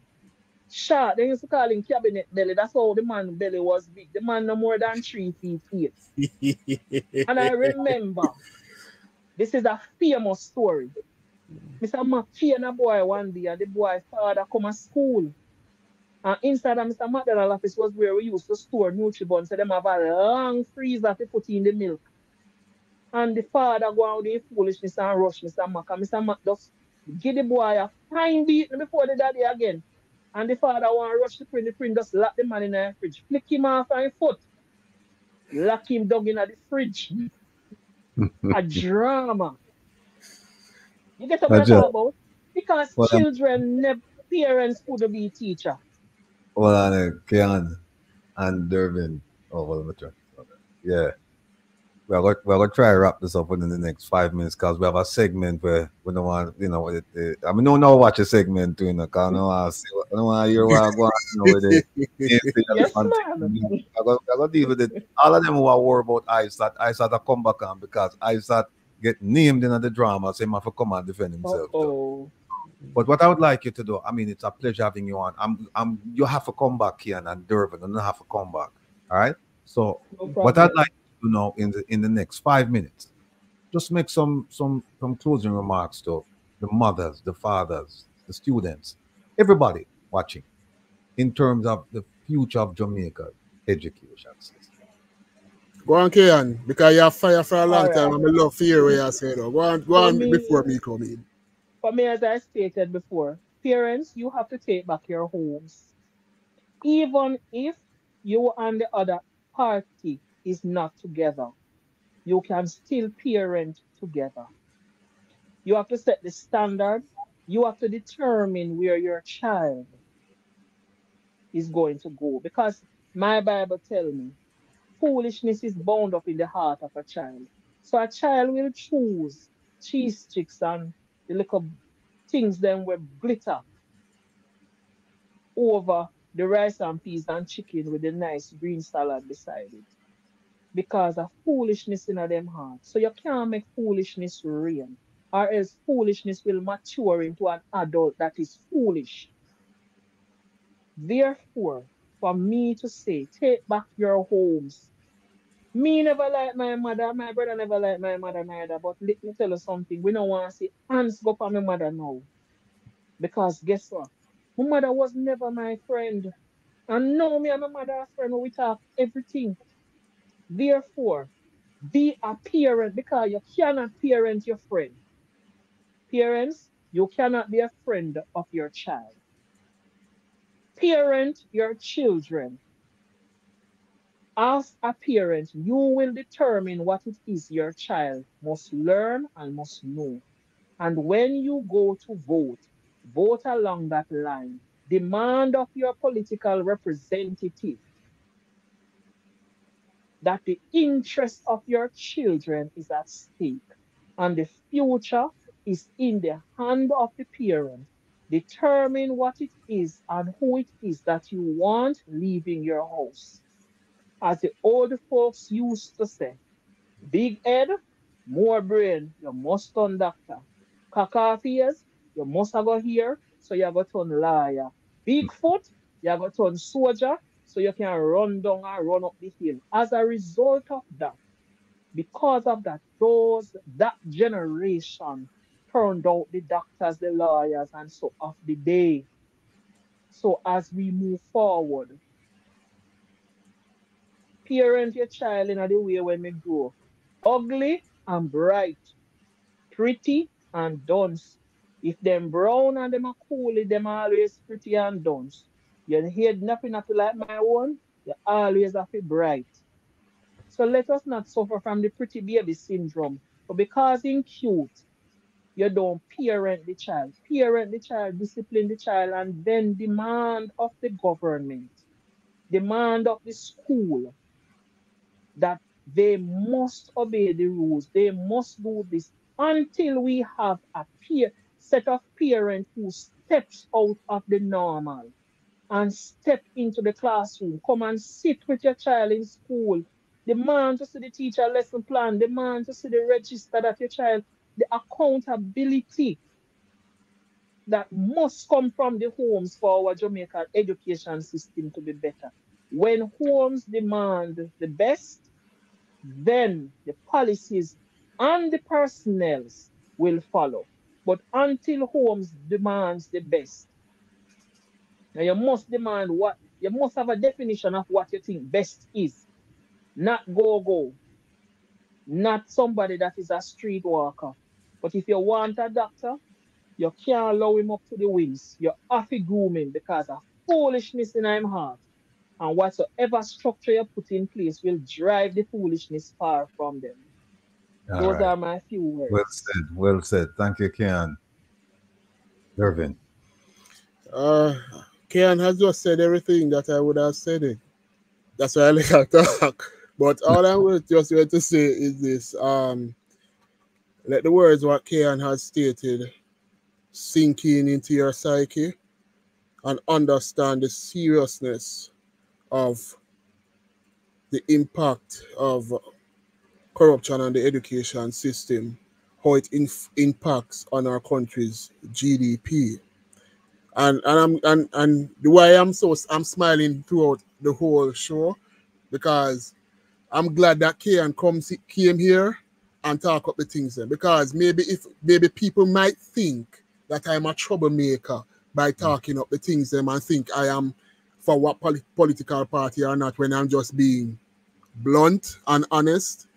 Short, they used to call him cabinet belly. That's how the man belly was big. The man no more than 3 feet 8. And I remember, this is a famous story. Mr. Mac and a boy one day, and the boy father come to school. And inside of Mr. McDonald office was where we used to store Nutribun. So them have a long freezer to put in the milk. And the father go out with foolishness and rush Mr. Mac. And Mr. Mac just give the boy a fine beating before the daddy again. And the father want to rush the print just lock the man in the fridge. Flick him off on his foot. Lock him down in the fridge. A drama. You get what I I just, talk about? Because well, children, parents could be teacher. well, Kian and Durbin. Oh, well, I'm trying. Yeah. We're gonna try to wrap this up within the next 5 minutes because we have a segment where we don't want, you know, I mean, no, no, watch a segment too, you know, because I don't want to see, I don't want to hear what I go on, you know, with it. Yes, man. I got to deal with it. All of them who are worried about ISAT to come back on because ISAT get named in the drama, so he have to come and defend himself. Oh. But what I would like you to do, I mean, it's a pleasure having you on. You have to come back here and Durban, and don't have to come back. All right. So, No what I'd problem. like you to know in the next 5 minutes, just make some closing remarks to the mothers, the fathers, the students, everybody watching in terms of the future of Jamaica education system. Go on, Kian, because you have fire for a All long right. time. I'm in love for you where you say though. Go For on me, before me come in. as I stated before, parents, you have to take back your homes. Even if you and the other party is not together, you can still parent together. You have to set the standard. You have to determine where your child is going to go. Because my Bible tells me foolishness is bound up in the heart of a child. So a child will choose cheese sticks and the little things then will glitter over the rice and peas and chicken with the nice green salad beside it. Because of foolishness in them heart. So you can't make foolishness reign. or else foolishness will mature into an adult that is foolish. Therefore, for me to say, take back your homes. Me never like my mother, my brother never like my mother neither. But let me tell you something, we don't want to see hands go for my mother now. Because guess what? My mother was never my friend. And now me and my mother are friends, we talk everything. Therefore, be a parent because you cannot parent your friend. Parents, you cannot be a friend of your child. Parent your children. As a parent, you will determine what it is your child must learn and must know. And when you go to vote, vote along that line. Demand of your political representative that the interest of your children is at stake and the future is in the hand of the parent. Determine what it is and who it is that you want leaving your house. As the old folks used to say, big head, more brain, you must turn doctor. Cock off ears, you must have go here, so you have to turn lawyer. Big foot, you have to turn soldier, so you can run down and run up the hill. As a result of that, because of that, that generation turned out the doctors, the lawyers, and so of the day. So as we move forward, parent your child in the way when we grow. Ugly and bright, pretty and dunce. If them brown and them are cool, them always pretty and dunce. Your head nothing like my one, you always have it bright. So let us not suffer from the pretty baby syndrome. But because in cute, you don't parent the child. Parent the child, discipline the child, and then demand of the government, demand of the school that they must obey the rules. They must do this until we have a set of parents who steps out of the normal and step into the classroom. Come and sit with your child in school. Demand to see the teacher lesson plan. Demand to see the register that your child, the accountability that must come from the homes for our Jamaican education system to be better. When homes demand the best, then the policies and the personnel will follow. But until homes demands the best, now you must demand what you must have a definition of what you think best is. Not go, not somebody that is a street walker. But if you want a doctor, you can't allow him up to the wings. You have to groom him because of foolishness in him heart. And whatsoever structure you put in place will drive the foolishness far from them. All Those right. are my few Well words. said. Well said. Thank you, Kian. Irvin. Kian has just said everything that I would have said it. That's why I like to talk. But all I would just want to say is this. Let the words what Kian has stated sink in into your psyche and understand the seriousness of the impact of corruption on the education system, how it impacts on our country's GDP. And the way I'm smiling throughout the whole show because I'm glad that came here and talk up the things then. Because maybe people might think that I'm a troublemaker by talking up the things them and think I am for what political party or not when I'm just being blunt and honest.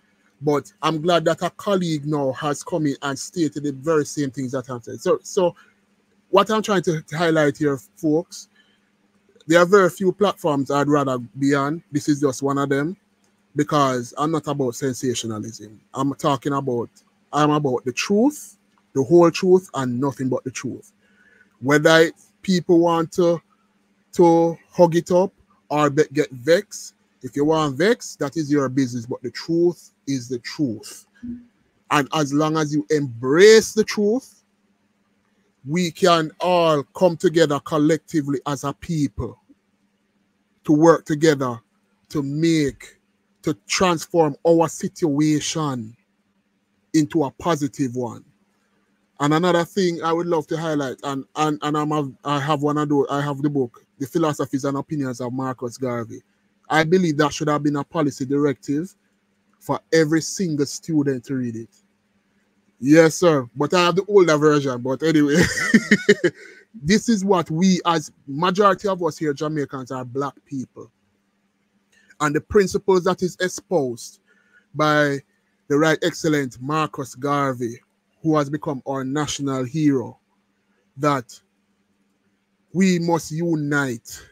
But I'm glad that a colleague now has come in and stated the very same things that I'm saying. So what I'm trying to highlight here, folks, there are very few platforms I'd rather be on. This is just one of them because I'm not about sensationalism. I'm about the truth, the whole truth, and nothing but the truth. Whether people want to hug it up or get vexed, if you want vex, that is your business. But the truth is the truth. And as long as you embrace the truth, we can all come together collectively as a people to work together to transform our situation into a positive one. And another thing I would love to highlight, I have one of those, I have the book, The Philosophies and Opinions of Marcus Garvey. I believe that should have been a policy directive for every single student to read it. Yes, sir. But I have the older version. But anyway, this is what we, as majority of us here, Jamaicans, are black people. And the principles that is espoused by the Right Excellent Marcus Garvey, who has become our national hero, that we must unite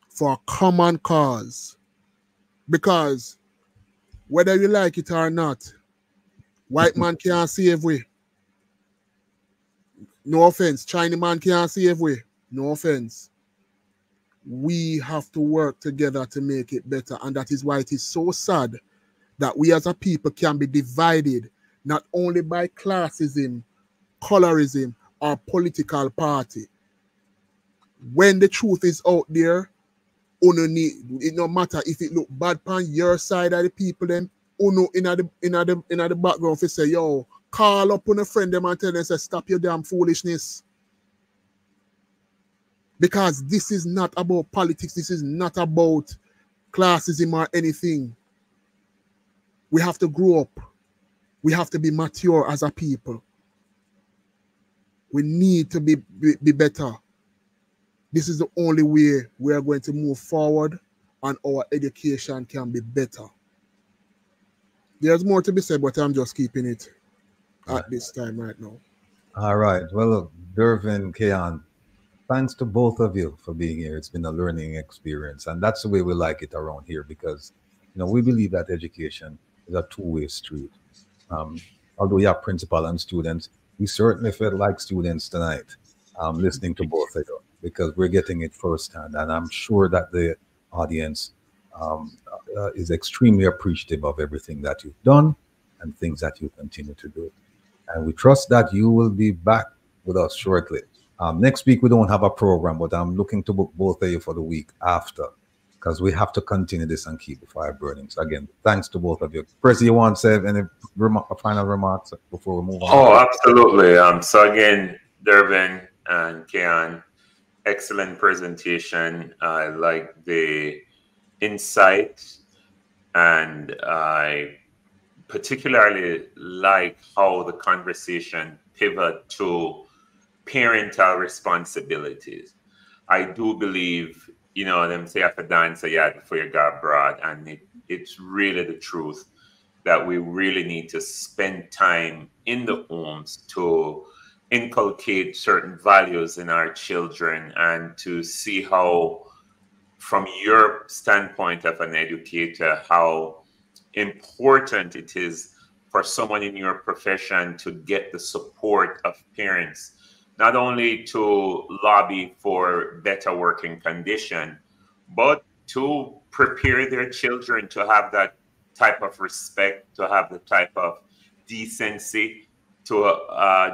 for a common cause. Because whether you like it or not, white man can't save we. No offense. Chinese man can't save we. No offense. We have to work together to make it better. And that is why it is so sad that we as a people can be divided not only by classism, colorism, or political party. When the truth is out there, it no matter if it look bad on your side of the people, them uno in the background for say, yo, call up on a friend them and tell them say, stop your damn foolishness. Because this is not about politics, this is not about classism or anything. We have to grow up. We have to be mature as a people. We need to be better. This is the only way we are going to move forward and our education can be better. There's more to be said, but I'm just keeping it at this time right now. All right. Well, look, Dervin, Keon, thanks to both of you for being here. It's been a learning experience. And that's the way we like it around here because, we believe that education is a two-way street. Although we have principal and students, we certainly felt like students tonight listening to both of you because we're getting it firsthand. And I'm sure that the audience is extremely appreciative of everything that you've done and things that you continue to do. And we trust that you will be back with us shortly. Next week, we don't have a program, but I'm looking to book both of you for the week after because we have to continue this and keep the fire burning. So again, thanks to both of you. Percy, you want to say any final remarks before we move on? Oh, absolutely. So again, Dervin and Keon, excellent presentation. I like the insight, and I particularly like how the conversation pivot to parental responsibilities. I do believe, them say after dance, you had before you got abroad, and it's really the truth that we really need to spend time in the homes to inculcate certain values in our children and to see how, from your standpoint of an educator, how important it is for someone in your profession to get the support of parents, not only to lobby for better working condition, but to prepare their children to have that type of respect, to have the type of decency, to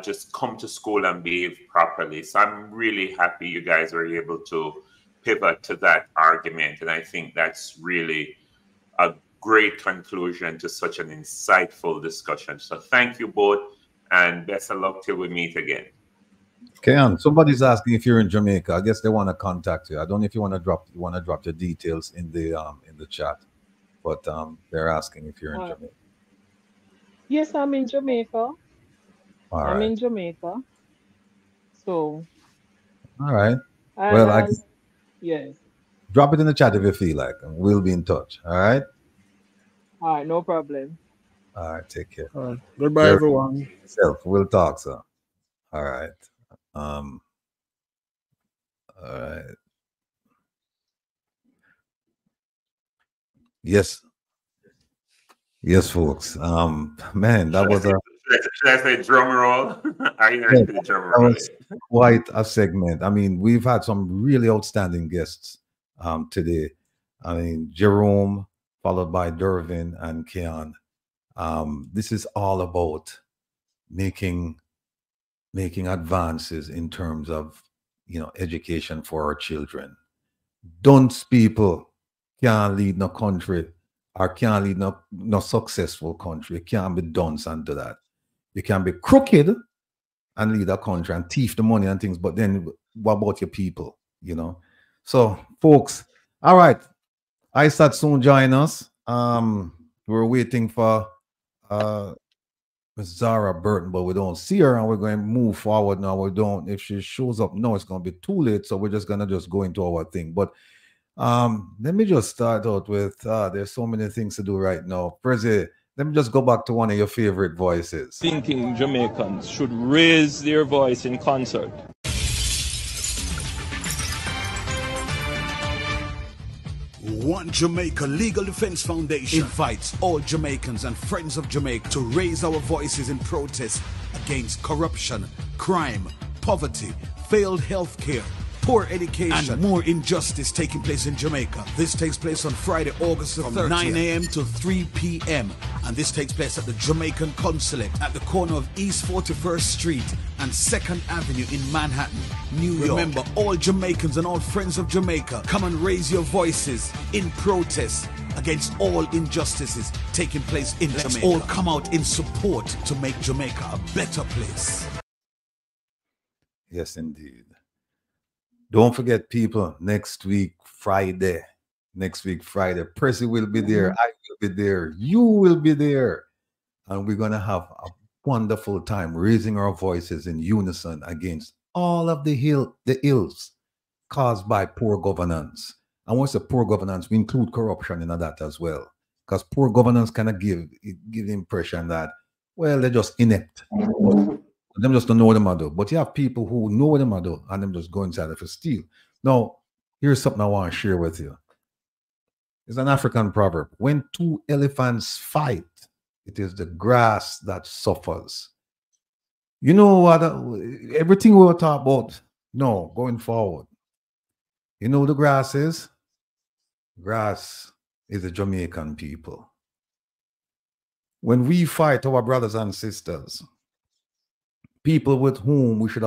just come to school and behave properly. So I'm really happy you guys were able to pivot to that argument. And I think that's really a great conclusion to such an insightful discussion. So thank you both, and best of luck till we meet again. Keon, somebody's asking if you're in Jamaica. I guess they want to contact you. I don't know if you want to drop your details in the chat, but they're asking if you're in Jamaica. Yes, I'm in Jamaica. I'm in Jamaica. So. All right. Well, yes. Drop it in the chat if you feel like, and we'll be in touch. All right. All right, no problem. All right, take care. All right. Goodbye, everyone. We'll talk, sir. All right. All right. Yes. Yes, folks. Man, that was a. Should I say drum roll? Are you ready for the drum roll? That was quite a segment. I mean, we've had some really outstanding guests today. I mean, Jerome, followed by Dervin and Keon. This is all about making advances in terms of education for our children. Dunce people can't lead no country or can't lead no successful country. You can't be dunce under that. You can be crooked and lead a country and thief the money and things. But then what about your people? You know? So, folks, all right. I start soon join us. We're waiting for Miss Zara Burton, but we don't see her, and we're going to move forward now. We don't. If she shows up now, it's going to be too late. So we're just going to just go into our thing. But let me just start out with there's so many things to do right now. Prezi, let me just go back to one of your favorite voices. Thinking Jamaicans should raise their voice in concert. One Jamaica Legal Defense Foundation invites all Jamaicans and friends of Jamaica to raise our voices in protest against corruption, crime, poverty, failed health care, poor education, and more injustice taking place in Jamaica. This takes place on Friday, August the 30th, from 9 a.m. to 3 p.m. And this takes place at the Jamaican Consulate at the corner of East 41st Street and 2nd Avenue in Manhattan, New York. Remember, all Jamaicans and all friends of Jamaica, come and raise your voices in protest against all injustices taking place in Jamaica. Let's all come out in support to make Jamaica a better place. Yes, indeed. Don't forget, people, next week, Friday. Prezi will be there. I will be there. You will be there. And we're going to have a wonderful time raising our voices in unison against all of the ills caused by poor governance. And once the poor governance, we include corruption in that as well. Because poor governance kind of give the impression that, well, they're just inept. Them just don't know what them do. But you have people who know what them do, and them just go inside of a steal. Now, here's something I want to share with you. It's an African proverb. When two elephants fight, it is the grass that suffers. You know what? Everything we were talking about, no, going forward. You know the grass is? Grass is the Jamaican people. When we fight our brothers and sisters, people with whom we should